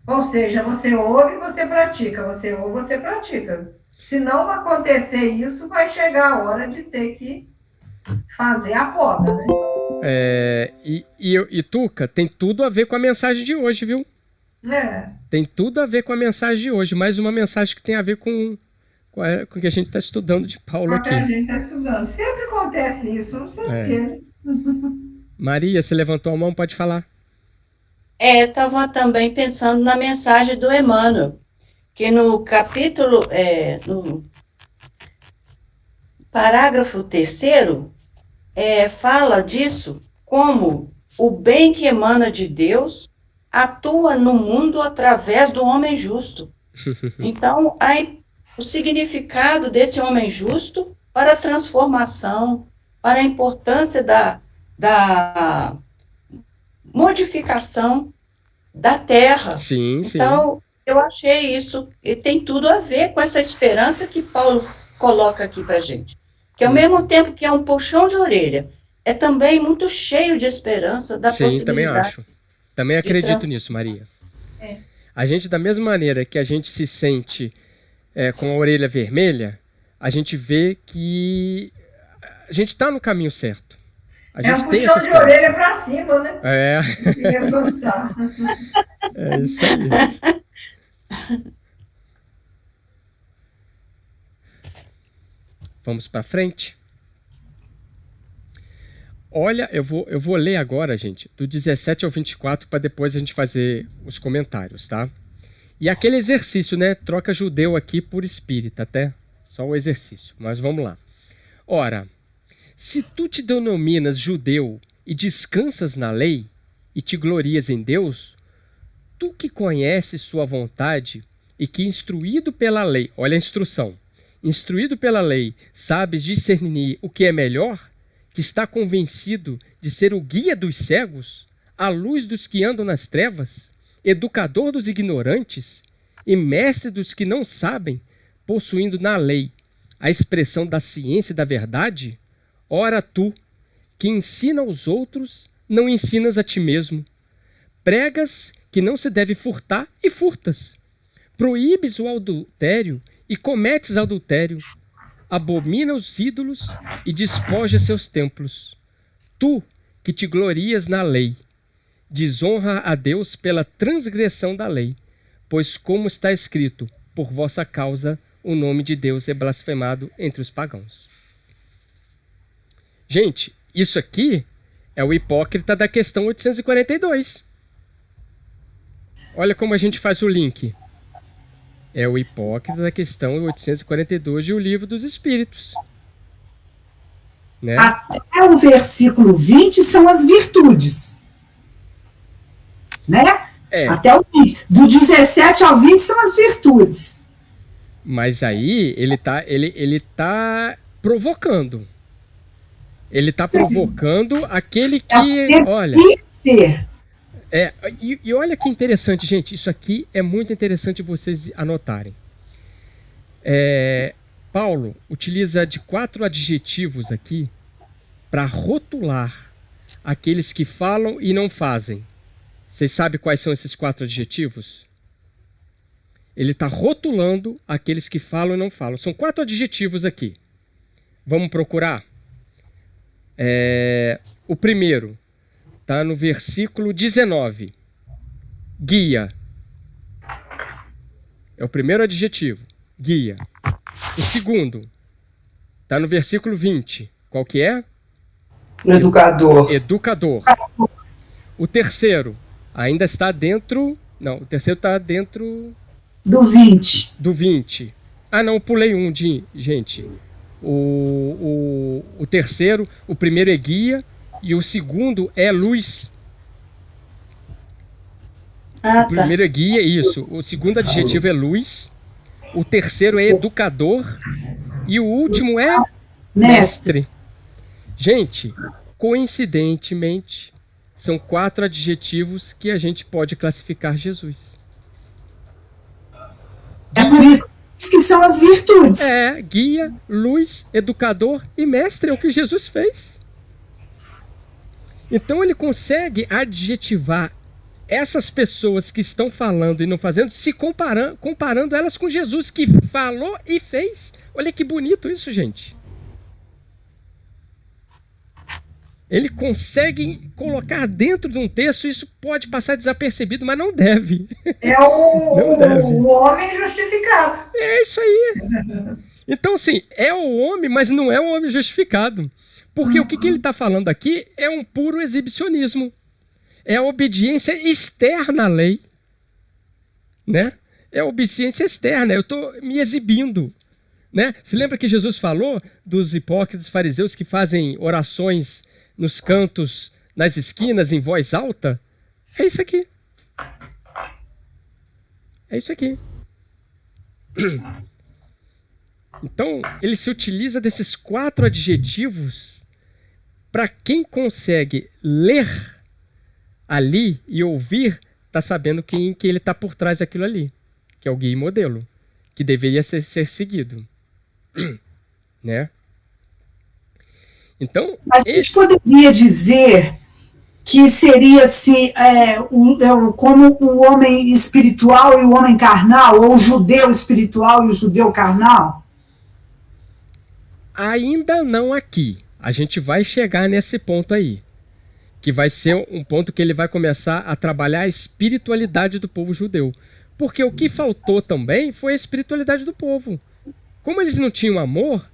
ou seja, você ouve e você pratica. Você ouve, você pratica. Se não acontecer isso, vai chegar a hora de ter que fazer a poda, né? E Tuca, tem tudo a ver com a mensagem de hoje, viu? Tem tudo a ver com a mensagem de hoje. Mais uma mensagem que tem a ver com o que a gente está estudando de Paulo aqui. A gente está estudando. Sempre acontece isso, não sei o quê. Maria, você levantou a mão, pode falar. Estava também pensando na mensagem do Emmanuel, que no capítulo, no parágrafo 3º, fala disso, como o bem que emana de Deus atua no mundo através do homem justo. Então, o significado desse homem justo para a transformação, para a importância da modificação da terra. Sim. Então, eu achei isso, e tem tudo a ver com essa esperança que Paulo coloca aqui para a gente. Que ao mesmo tempo que é um puxão de orelha, é também muito cheio de esperança da possibilidade. Sim, também acho. Também acredito nisso, Maria. A gente, da mesma maneira que a gente se sente com a orelha vermelha, a gente vê que a gente está no caminho certo. A gente um tem puxão essa de orelha para cima, né? É isso aí. Vamos para frente? Olha, eu vou ler agora, gente, do 17 ao 24, para depois a gente fazer os comentários, tá? E aquele exercício, né? Troca judeu aqui por espírita, até. Só o exercício, mas vamos lá. Ora, se tu te denominas judeu e descansas na lei e te glorias em Deus, tu que conheces sua vontade e que instruído pela lei, olha a instrução, instruído pela lei, sabes discernir o que é melhor, que está convencido de ser o guia dos cegos, a luz dos que andam nas trevas, educador dos ignorantes e mestre dos que não sabem, possuindo na lei a expressão da ciência e da verdade, ora tu, que ensina aos outros, não ensinas a ti mesmo. Pregas que não se deve furtar e furtas. Proíbes o adultério e cometes adultério. Abomina os ídolos e despoja seus templos. Tu, que te glorias na lei, desonra a Deus pela transgressão da lei, pois como está escrito, por vossa causa o nome de Deus é blasfemado entre os pagãos. Gente, isso aqui é o hipócrita da questão 842. Olha como a gente faz o link. É o hipócrita da questão 842 de O Livro dos Espíritos. Né? Até o versículo 20 são as virtudes. Né? Até o 20. Do 17 ao 20 são as virtudes. Mas aí ele tá provocando. Ele está provocando aquele que, olha... E olha que interessante, gente. Isso aqui é muito interessante vocês anotarem. Paulo utiliza de 4 adjetivos aqui para rotular aqueles que falam e não fazem. Vocês sabem quais são esses 4 adjetivos? Ele está rotulando aqueles que falam e não falam. São 4 adjetivos aqui. Vamos procurar? O primeiro está no versículo 19. Guia. É o primeiro adjetivo. Guia. O segundo está no versículo 20. Qual que é? Educador. Educador. O terceiro ainda está dentro... Não, o terceiro está dentro... Do 20. Do 20. Ah, não, eu pulei um, gente. O terceiro, o primeiro é guia e o segundo é luz. O primeiro é guia, isso. O segundo adjetivo é luz. O terceiro é educador. E o último é mestre. Gente, coincidentemente, são 4 adjetivos que a gente pode classificar Jesus. É por isso que são as virtudes. Guia, luz, educador e mestre é o que Jesus fez. Então ele consegue adjetivar essas pessoas que estão falando e não fazendo, se comparando elas com Jesus, que falou e fez. Olha que bonito isso, gente. Ele consegue colocar dentro de um texto, isso pode passar desapercebido, mas não deve. É Não deve. o homem justificado. É isso aí. Então, assim, é o homem, mas não é o homem justificado. Porque o que ele está falando aqui é um puro exibicionismo. É a obediência externa à lei. Né? É a obediência externa. Eu estou me exibindo. Né? Se lembra que Jesus falou dos hipócritas fariseus que fazem orações nos cantos, nas esquinas, em voz alta? É isso aqui. É isso aqui. Então, ele se utiliza desses 4 adjetivos para quem consegue ler ali e ouvir, tá sabendo que ele está por trás daquilo ali, que é o guia e modelo, que deveria ser seguido. Né? Então, a gente poderia dizer que seria assim, como o homem espiritual e o homem carnal, ou o judeu espiritual e o judeu carnal? Ainda não aqui. A gente vai chegar nesse ponto aí, que vai ser um ponto que ele vai começar a trabalhar a espiritualidade do povo judeu. Porque o que faltou também foi a espiritualidade do povo. Como eles não tinham amor,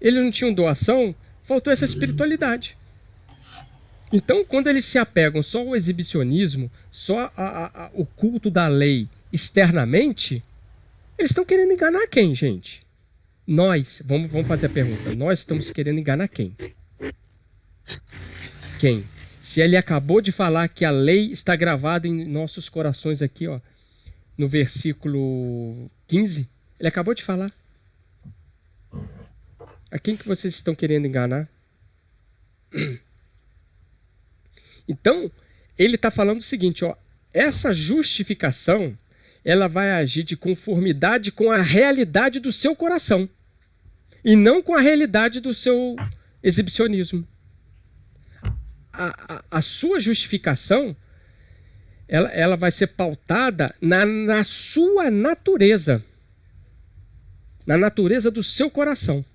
eles não tinham doação, faltou essa espiritualidade. Então, quando eles se apegam só ao exibicionismo, só o culto da lei externamente, eles estão querendo enganar quem, gente? Nós, vamos fazer a pergunta, nós estamos querendo enganar quem? Quem? Se ele acabou de falar que a lei está gravada em nossos corações aqui, ó, no versículo 15, ele acabou de falar. A quem que vocês estão querendo enganar? Então, ele está falando o seguinte, ó, essa justificação, ela vai agir de conformidade com a realidade do seu coração e não com a realidade do seu exibicionismo. A sua justificação, ela vai ser pautada na sua natureza, na natureza do seu coração.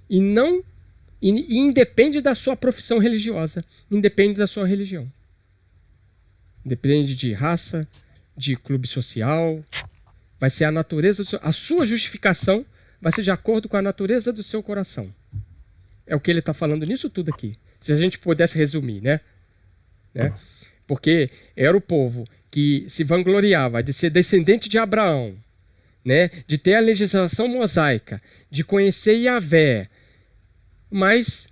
E não e independe da sua profissão religiosa, independe da sua religião. Depende de raça, de clube social, vai ser a natureza do seu, a sua justificação vai ser de acordo com a natureza do seu coração. É o que ele está falando nisso tudo aqui. Se a gente pudesse resumir, né? Porque era o povo que se vangloriava de ser descendente de Abraão, né? De ter a legislação mosaica, de conhecer Yahvé, mas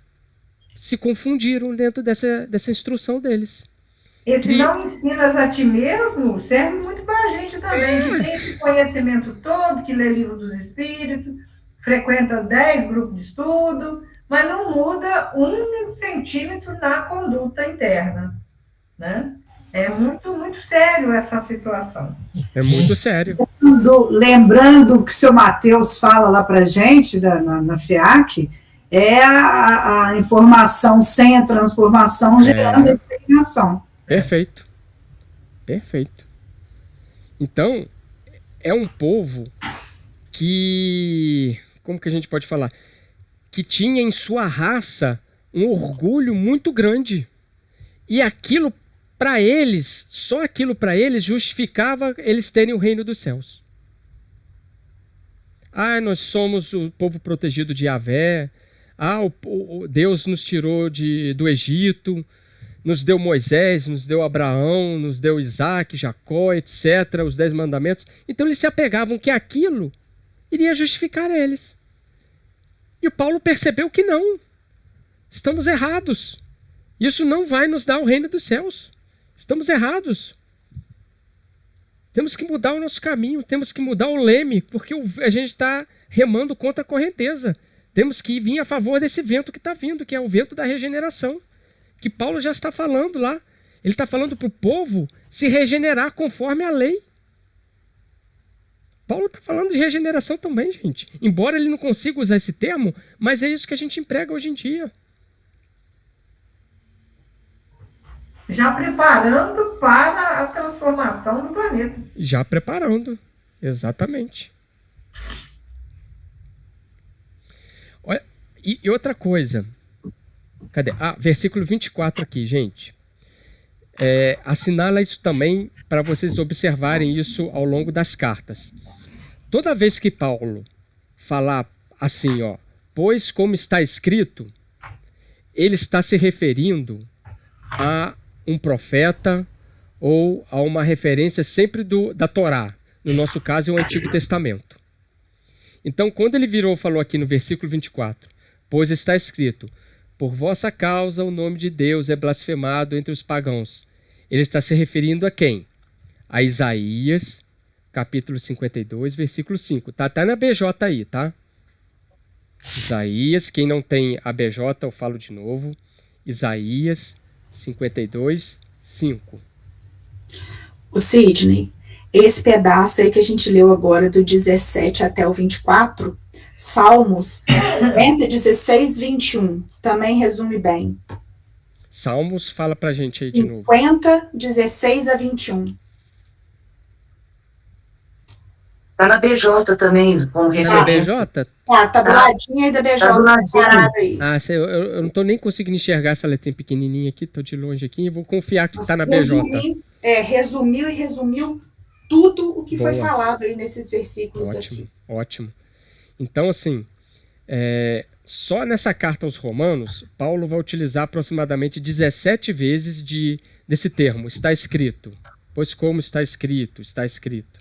se confundiram dentro dessa instrução deles. Esse não ensinas a ti mesmo serve muito para a gente também, que tem esse conhecimento todo, que lê livro dos espíritos, frequenta 10 grupos de estudo, mas não muda 1 centímetro na conduta interna, né? É muito, muito sério essa situação. É muito sério. Lembrando que o seu Mateus fala lá para a gente, na FEAC, é a informação sem a transformação gerando estagnação. Perfeito. Perfeito. Então, é um povo que, como que a gente pode falar? Que tinha em sua raça um orgulho muito grande. E aquilo para eles, só aquilo para eles justificava eles terem o reino dos céus. Ah, nós somos o povo protegido de Yahvé. Ah, Deus nos tirou do Egito, nos deu Moisés, nos deu Abraão, nos deu Isaac, Jacó, etc., os 10 mandamentos. Então eles se apegavam que aquilo iria justificar eles. E o Paulo percebeu que não. Estamos errados. Isso não vai nos dar o reino dos céus. Estamos errados. Temos que mudar o nosso caminho, temos que mudar o leme, porque a gente está remando contra a correnteza. Temos que vir a favor desse vento que está vindo, que é o vento da regeneração, que Paulo já está falando lá. Ele está falando para o povo se regenerar conforme a lei. Paulo está falando de regeneração também, gente. Embora ele não consiga usar esse termo, mas é isso que a gente emprega hoje em dia. Já preparando para a transformação do planeta. Já preparando, exatamente. Olha, e outra coisa, Cadê? Versículo 24 aqui, gente. Assinala isso também para vocês observarem isso ao longo das cartas. Toda vez que Paulo falar assim, ó, pois como está escrito, ele está se referindo a um profeta ou a uma referência sempre da Torá. No nosso caso, é o Antigo Testamento. Então, quando ele falou aqui no versículo 24, pois está escrito, por vossa causa o nome de Deus é blasfemado entre os pagãos. Ele está se referindo a quem? A Isaías, capítulo 52, versículo 5. Tá na BJ aí, tá? Isaías, quem não tem a BJ, eu falo de novo. Isaías 52, 5. O Sidney, esse pedaço aí que a gente leu agora, do 17 até o 24, Salmos 50, 16, 21, também resume bem. Salmos, fala pra gente aí de novo. 50, 16 a 21. Tá na BJ também, como referência. Tá na BJ? Tá do ladinho aí da BJ. Tá do ladinho. Aí. Eu não tô nem conseguindo enxergar essa letrinha pequenininha aqui, tô de longe aqui, e vou confiar que tá na BJ. Resumiu tudo o que foi falado aí nesses versículos aqui. Ótimo. Então, assim, só nessa carta aos Romanos, Paulo vai utilizar aproximadamente 17 vezes desse termo, está escrito. Pois como está escrito, está escrito.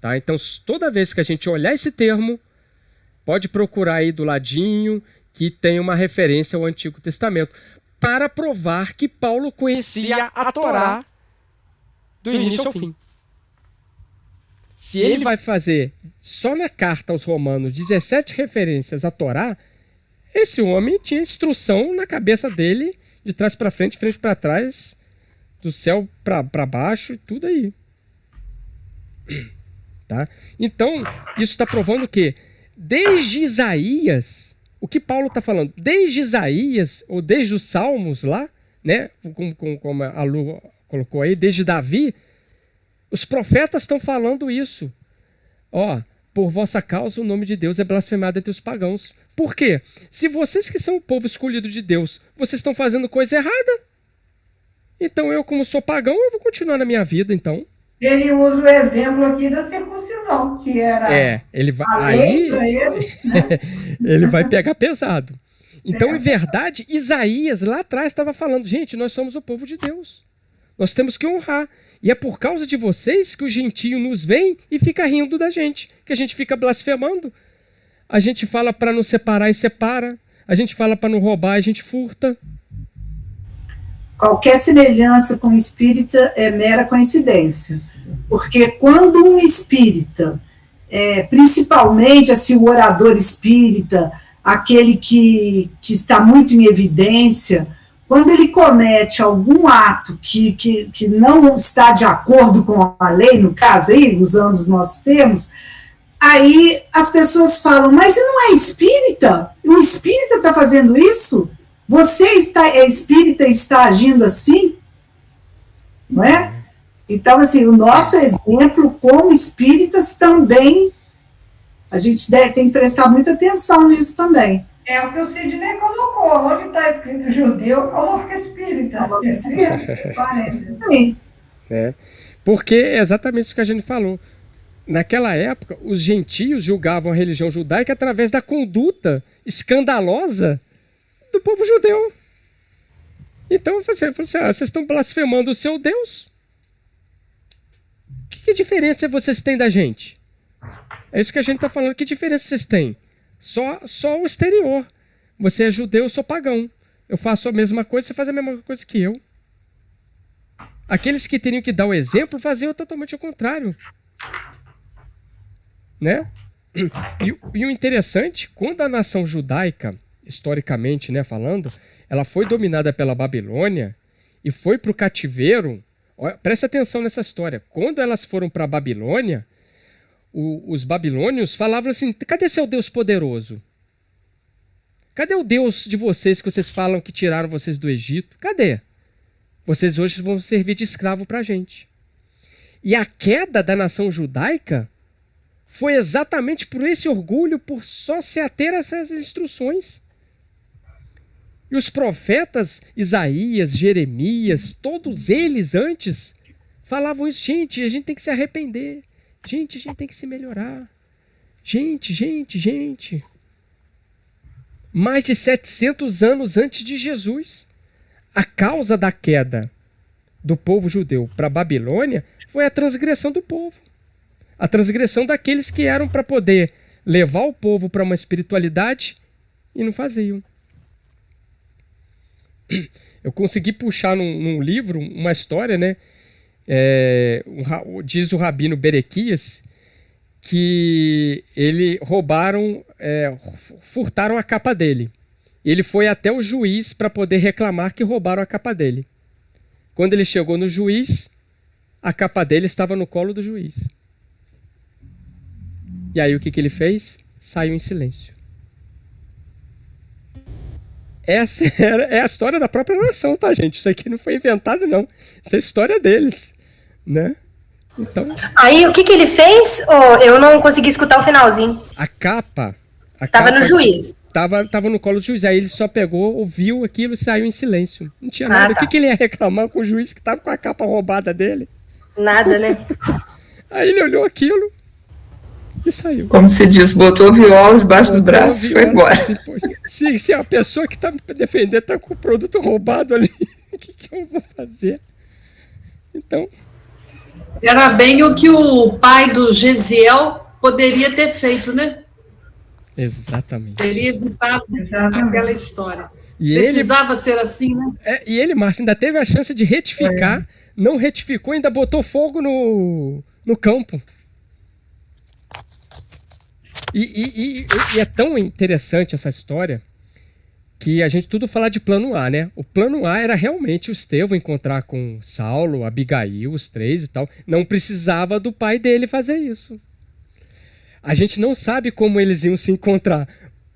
Tá? Então, toda vez que a gente olhar esse termo, pode procurar aí do ladinho que tem uma referência ao Antigo Testamento, para provar que Paulo conhecia a Torá do início ao fim. Se ele vai fazer só na carta aos Romanos 17 referências à Torá, esse homem tinha instrução na cabeça dele, de trás para frente para trás, do céu para baixo, tudo aí. Tá? Então, isso está provando que, desde Isaías, o que Paulo está falando, desde Isaías, ou desde os Salmos lá, né, como a Lu colocou aí, desde Davi, os profetas estão falando isso. Ó, por vossa causa o nome de Deus é blasfemado entre os pagãos. Por quê? Se vocês que são o povo escolhido de Deus, vocês estão fazendo coisa errada, então eu, como sou pagão, eu vou continuar na minha vida, então. Ele usa o exemplo aqui da circuncisão, que era ele vai, a lei para eles, né? Ele vai pegar pesado. Então, em verdade, Isaías lá atrás estava falando, gente, nós somos o povo de Deus. Nós temos que honrar. E é por causa de vocês que o gentio nos vem e fica rindo da gente, que a gente fica blasfemando. A gente fala para não separar e separa. A gente fala para não roubar, a gente furta. Qualquer semelhança com o espírita é mera coincidência. Porque quando um espírita, principalmente assim, o orador espírita, aquele que está muito em evidência, quando ele comete algum ato que não está de acordo com a lei, no caso aí, usando os nossos termos, aí as pessoas falam, mas você não é espírita? O espírita está fazendo isso? Você é espírita e está agindo assim? Não é? Então, assim, o nosso exemplo como espíritas também, a gente tem que prestar muita atenção nisso também. É o que o Sidney colocou. Onde está escrito judeu, coloca espírita. Sim. Porque é exatamente isso que a gente falou. Naquela época, os gentios julgavam a religião judaica através da conduta escandalosa do povo judeu. Então, você falou assim, vocês estão blasfemando o seu Deus? Que diferença vocês têm da gente? É isso que a gente está falando. Que diferença vocês têm? Só o exterior. Você é judeu, eu sou pagão. Eu faço a mesma coisa, você faz a mesma coisa que eu. Aqueles que teriam que dar o exemplo faziam totalmente o contrário. Né? E o interessante, quando a nação judaica, historicamente, né, falando, ela foi dominada pela Babilônia e foi para o cativeiro. Presta atenção nessa história. Quando elas foram para a Babilônia, os babilônios falavam assim, cadê seu Deus poderoso? Cadê o Deus de vocês que vocês falam que tiraram vocês do Egito? Cadê? Vocês hoje vão servir de escravo para a gente. E a queda da nação judaica foi exatamente por esse orgulho, por só se ater a essas instruções. E os profetas Isaías, Jeremias, todos eles antes falavam isso. Gente, a gente tem que se arrepender. Gente, a gente tem que se melhorar. Gente. Mais de 700 anos antes de Jesus. A causa da queda do povo judeu para a Babilônia foi a transgressão do povo. A transgressão daqueles que eram para poder levar o povo para uma espiritualidade e não faziam. Eu consegui puxar num livro uma história, né? Diz o rabino Berequias que furtaram a capa dele. Ele foi até o juiz para poder reclamar que roubaram a capa dele. Quando ele chegou no juiz, a capa dele estava no colo do juiz. E aí o que ele fez? Saiu em silêncio. Essa é a história da própria nação, tá, gente? Isso aqui não foi inventado, não. Isso é a história deles, né? Então, aí, o que ele fez? Eu não consegui escutar o finalzinho. A capa Tava no juiz. Tava no colo do juiz. Aí ele só pegou, ouviu aquilo e saiu em silêncio. Não tinha nada. Tá. O que ele ia reclamar com o juiz que tava com a capa roubada dele? Nada, né? Aí ele olhou aquilo e saiu. Como se diz, botou o viola debaixo do braço e foi embora. Se a pessoa que está me defendendo está com o produto roubado ali, o que eu vou fazer? Então... Era bem o que o pai do Gesiel poderia ter feito, né? Exatamente. Teria evitado aquela história. E precisava ser assim, né? E ele, Márcio, ainda teve a chance de retificar, não retificou, ainda botou fogo no campo. E é tão interessante essa história que a gente tudo fala de plano A, né? O plano A era realmente o Estevão encontrar com Saulo, Abigail, os três e tal. Não precisava do pai dele fazer isso. A gente não sabe como eles iam se encontrar,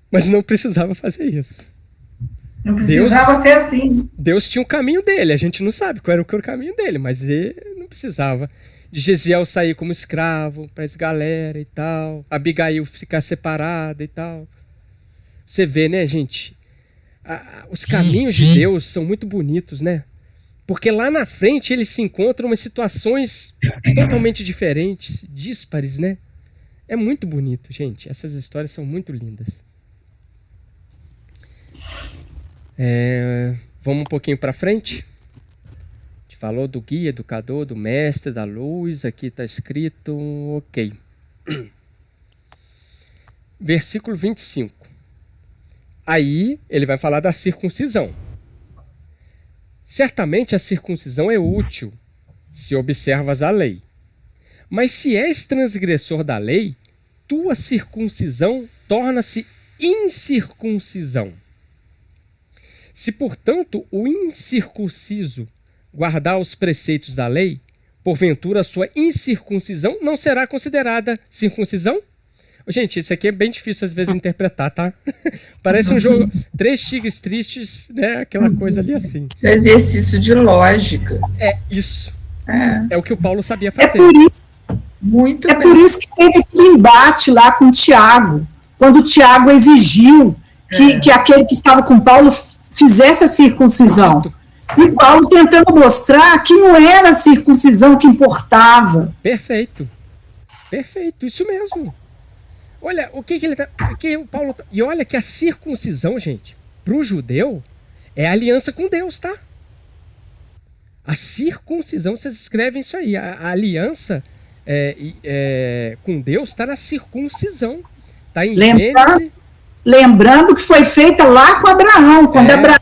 mas não precisava fazer isso. Não precisava ser assim. Deus tinha um caminho dele, a gente não sabe qual era o caminho dele, mas ele não precisava. De Gesiel sair como escravo para essa galera e tal, Abigail ficar separada e tal. Você vê, né, gente? Os caminhos de Deus são muito bonitos, né? Porque lá na frente eles se encontram em situações totalmente diferentes, díspares, né? É muito bonito, gente. Essas histórias são muito lindas. Vamos um pouquinho para frente. A gente falou do guia, educador, do mestre, da luz. Aqui está escrito, ok. Versículo 25. Aí ele vai falar da circuncisão. Certamente a circuncisão é útil se observas a lei. Mas se és transgressor da lei, tua circuncisão torna-se incircuncisão. Se, portanto, o incircunciso guardar os preceitos da lei, porventura a sua incircuncisão não será considerada circuncisão? Gente, isso aqui é bem difícil às vezes interpretar, tá? Parece um jogo, 3 tigres tristes, né? Aquela coisa ali assim. Exercício de lógica. É isso. É o que o Paulo sabia fazer. Por isso que teve aquele embate lá com o Tiago, quando o Tiago exigiu que aquele que estava com Paulo fizesse a circuncisão. E Paulo tentando mostrar que não era a circuncisão que importava. Perfeito, isso mesmo. Olha, o que ele tá... o Paulo, e olha que a circuncisão, gente, para o judeu, é aliança com Deus, tá? A circuncisão, vocês escrevem isso aí. A aliança com Deus está na circuncisão. Está em Gênesis. Lembrando que foi feita lá com Abraão, quando Abraão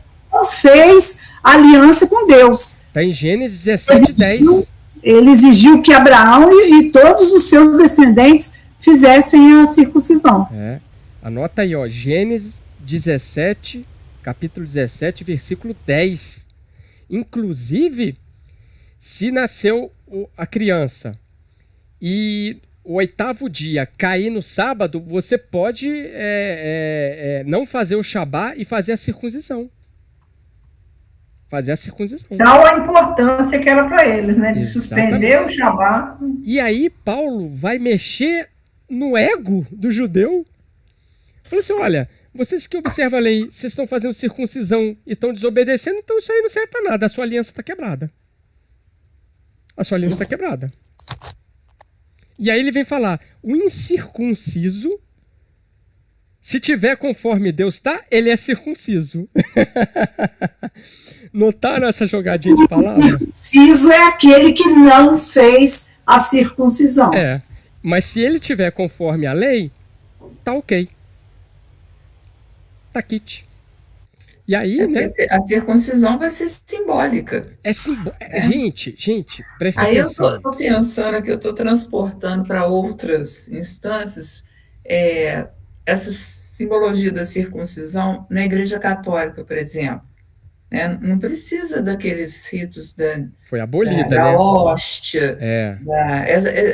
fez a aliança com Deus. Está em Gênesis 17:10. Ele exigiu que Abraão e todos os seus descendentes fizessem a circuncisão. Anota aí, ó, Gênesis 17, capítulo 17, versículo 10. Inclusive, se nasceu a criança e o 8º dia cair no sábado, você pode não fazer o Shabá e fazer a circuncisão. Tal a importância que era para eles, né? De suspender o Shabá. E aí Paulo vai mexer no ego do judeu. Falou assim, olha, vocês que observam a lei, vocês estão fazendo circuncisão e estão desobedecendo, então isso aí não serve para nada. A sua aliança está quebrada. A sua aliança está quebrada. E aí ele vem falar, o incircunciso, se tiver conforme Deus está, ele é circunciso. Notaram essa jogadinha de palavra? Circunciso é aquele que não fez a circuncisão. É, mas se ele tiver conforme a lei, tá ok. Tá kit. E aí, né? A circuncisão vai ser simbólica. Gente, presta aí atenção. Aí eu tô pensando que eu tô transportando para outras instâncias essa simbologia da circuncisão na Igreja Católica, por exemplo. Né? Não precisa daqueles ritos foi abolida, da né? hóstia,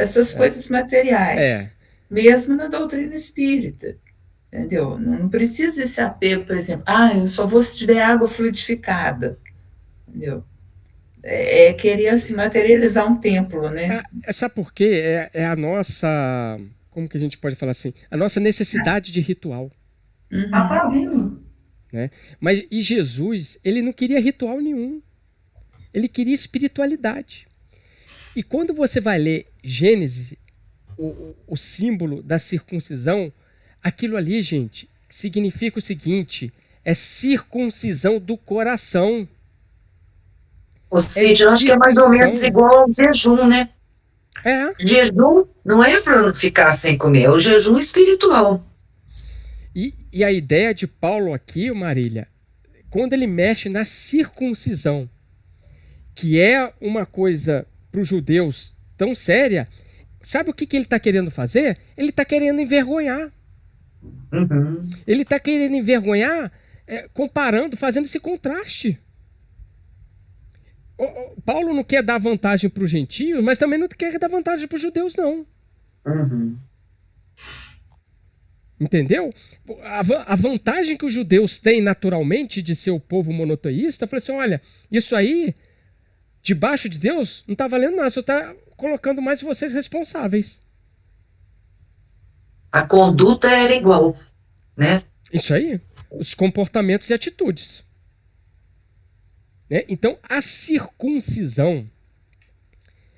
essas coisas materiais. Mesmo na doutrina espírita. Entendeu? Não precisa esse apego, por exemplo, eu só vou se tiver água fluidificada. Entendeu? É querer assim, materializar um templo, né? Sabe por quê? É a nossa, como que a gente pode falar assim? A nossa necessidade de ritual. Né? Mas e Jesus, ele não queria ritual nenhum. Ele queria espiritualidade. E quando você vai ler Gênesis, o símbolo da circuncisão, aquilo ali, gente, significa o seguinte, é circuncisão do coração. Ou seja, eu acho que é mais ou menos igual ao jejum, né? Jejum não é para não ficar sem comer, é o jejum espiritual. E a ideia de Paulo aqui, Marília, quando ele mexe na circuncisão, que é uma coisa para os judeus tão séria, sabe o que ele está querendo fazer? Ele está querendo envergonhar. Ele está querendo envergonhar, comparando, fazendo esse contraste. Paulo não quer dar vantagem para os gentios, mas também não quer dar vantagem para os judeus, não. Entendeu? A vantagem que os judeus têm naturalmente de ser o povo monoteísta, eu falei assim, olha, isso aí, debaixo de Deus, não está valendo nada, só está colocando mais vocês responsáveis. A conduta era igual, né? Isso aí, os comportamentos e atitudes. Né? Então, a circuncisão,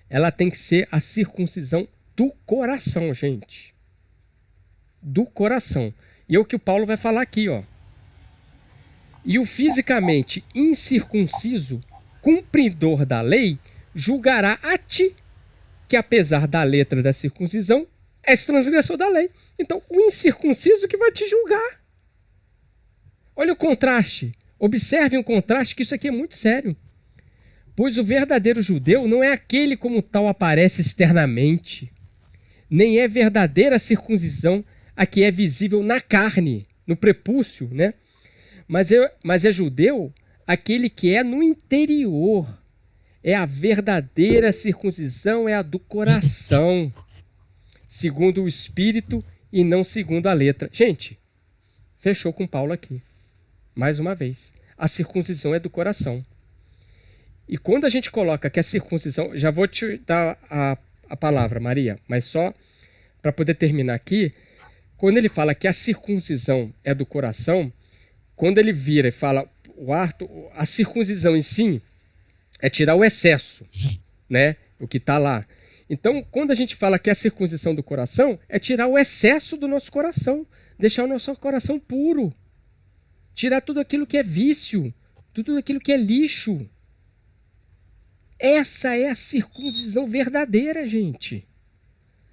ela tem que ser a circuncisão do coração, gente. Do coração. E é o que o Paulo vai falar aqui, ó. E o fisicamente incircunciso, cumpridor da lei, julgará a ti, que apesar da letra da circuncisão, és transgressor da lei. Então, o incircunciso que vai te julgar. Olha o contraste. Observem o contraste, que isso aqui é muito sério. Pois o verdadeiro judeu não é aquele como tal aparece externamente, nem é verdadeira circuncisão a que é visível na carne, no prepúcio, né? Mas é judeu aquele que é no interior. É a verdadeira circuncisão, é a do coração, segundo o Espírito e não segundo a letra. Gente, fechou com Paulo aqui. Mais uma vez, a circuncisão é do coração. E quando a gente coloca que a circuncisão... Já vou te dar a palavra, Maria, mas só para poder terminar aqui. Quando ele fala que a circuncisão é do coração, quando ele vira e fala a circuncisão em si é tirar o excesso, né? O que está lá. Então, quando a gente fala que a circuncisão do coração é tirar o excesso do nosso coração, deixar o nosso coração puro. Tirar tudo aquilo que é vício, tudo aquilo que é lixo. Essa é a circuncisão verdadeira, gente.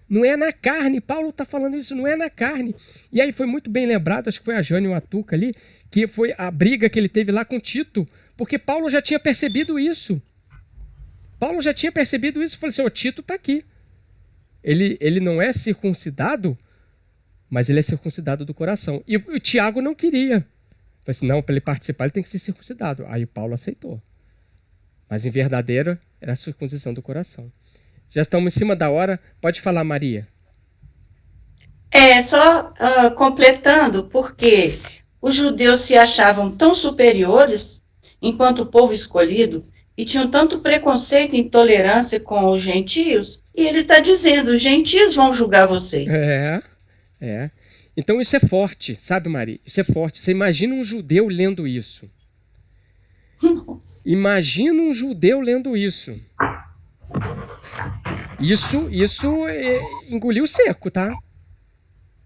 Não é na carne. Paulo está falando isso, não é na carne. E aí foi muito bem lembrado, acho que foi a Jane e o Atuca ali, que foi a briga que ele teve lá com Tito, porque Paulo já tinha percebido isso. Paulo já tinha percebido isso. Falou assim, o Tito está aqui. Ele não é circuncidado, mas ele é circuncidado do coração. E o Tiago não queria. Falei assim, não, para ele participar ele tem que ser circuncidado. Aí o Paulo aceitou. Mas em verdadeira era a circuncisão do coração. Já estamos em cima da hora. Pode falar, Maria. Só completando, porque os judeus se achavam tão superiores enquanto povo escolhido e tinham tanto preconceito e intolerância com os gentios, e ele está dizendo, os gentios vão julgar vocês. Então isso é forte, sabe, Maria? Isso é forte. Você imagina um judeu lendo isso. Imagina um judeu lendo isso. Isso engoliu seco, tá?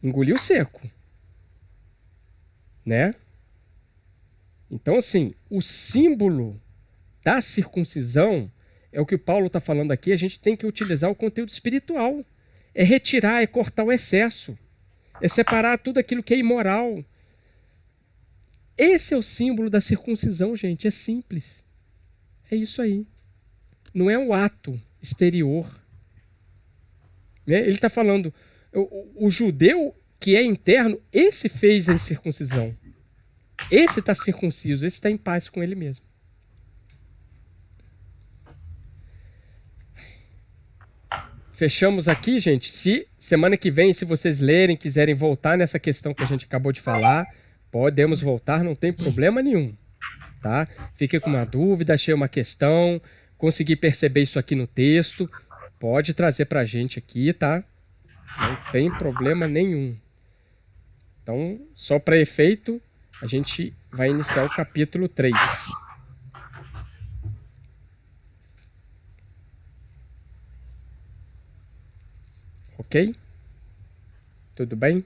Engoliu seco. Né? Então, assim, o símbolo da circuncisão é o que o Paulo está falando aqui. A gente tem que utilizar o conteúdo espiritual. É retirar, é cortar o excesso. É separar tudo aquilo que é imoral. Esse é o símbolo da circuncisão, gente. É simples. É isso aí. Não é um ato exterior. Né? Ele está falando, o judeu que é interno, esse fez a circuncisão. Esse está circunciso, esse está em paz com ele mesmo. Fechamos aqui, gente. Se semana que vem, se vocês lerem, quiserem voltar nessa questão que a gente acabou de falar, podemos voltar, não tem problema nenhum. Tá? Fiquei com uma dúvida, achei uma questão, consegui perceber isso aqui no texto, pode trazer para a gente aqui, tá? Não tem problema nenhum. Então, só para efeito, a gente vai iniciar o capítulo 3. Ok? Tudo bem?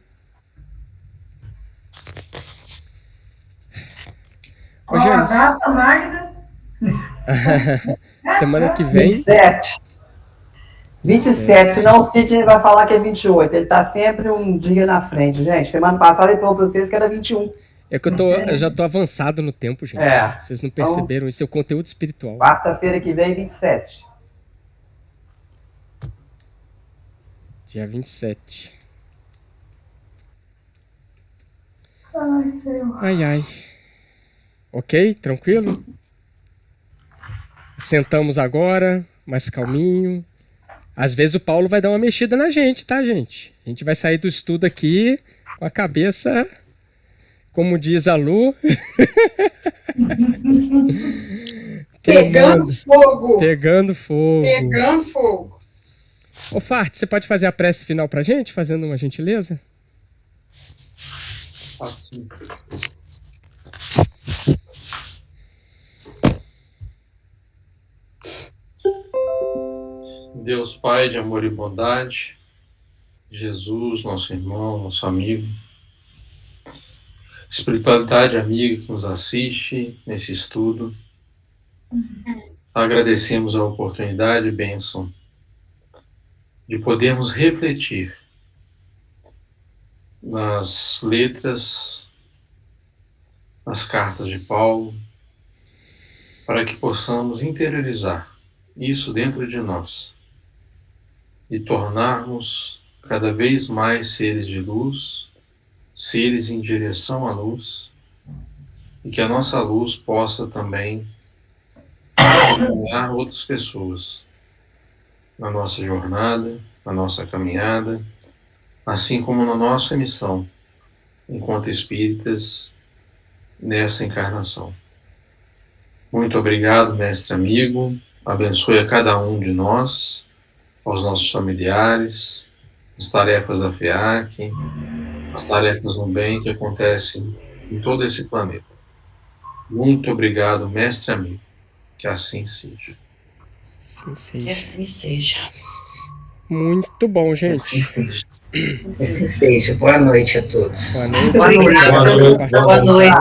Qual a data, Magda? Semana que vem. 27, senão o Sidney vai falar que é 28. Ele está sempre um dia na frente, gente. Semana passada ele falou para vocês que era 21. É que eu já tô avançado no tempo, gente. É. Vocês não perceberam, isso é o conteúdo espiritual. Quarta-feira que vem, 27. Dia 27. Ai, Deus. Ai. Ok? Tranquilo? Sentamos agora, mais calminho. Às vezes o Paulo vai dar uma mexida na gente, tá, gente? A gente vai sair do estudo aqui com a cabeça, como diz a Lu. Pegando fogo. Pegando fogo. Pegando fogo. Ô, Farte, você pode fazer a prece final pra gente, fazendo uma gentileza? Deus Pai de amor e bondade, Jesus, nosso irmão, nosso amigo, espiritualidade amiga que nos assiste nesse estudo, agradecemos a oportunidade e bênção de podermos refletir nas letras, nas cartas de Paulo, para que possamos interiorizar isso dentro de nós e tornarmos cada vez mais seres de luz, seres em direção à luz, e que a nossa luz possa também iluminar outras pessoas na nossa jornada, na nossa caminhada, assim como na nossa missão enquanto espíritas nessa encarnação. Muito obrigado, mestre amigo, abençoe a cada um de nós, aos nossos familiares, as tarefas da FEAC, as tarefas no bem que acontecem em todo esse planeta. Muito obrigado, mestre amigo. Que assim seja. Que assim seja. Muito bom, gente. Assim seja. Assim seja. Boa noite a todos. Boa noite. Boa noite. Boa noite.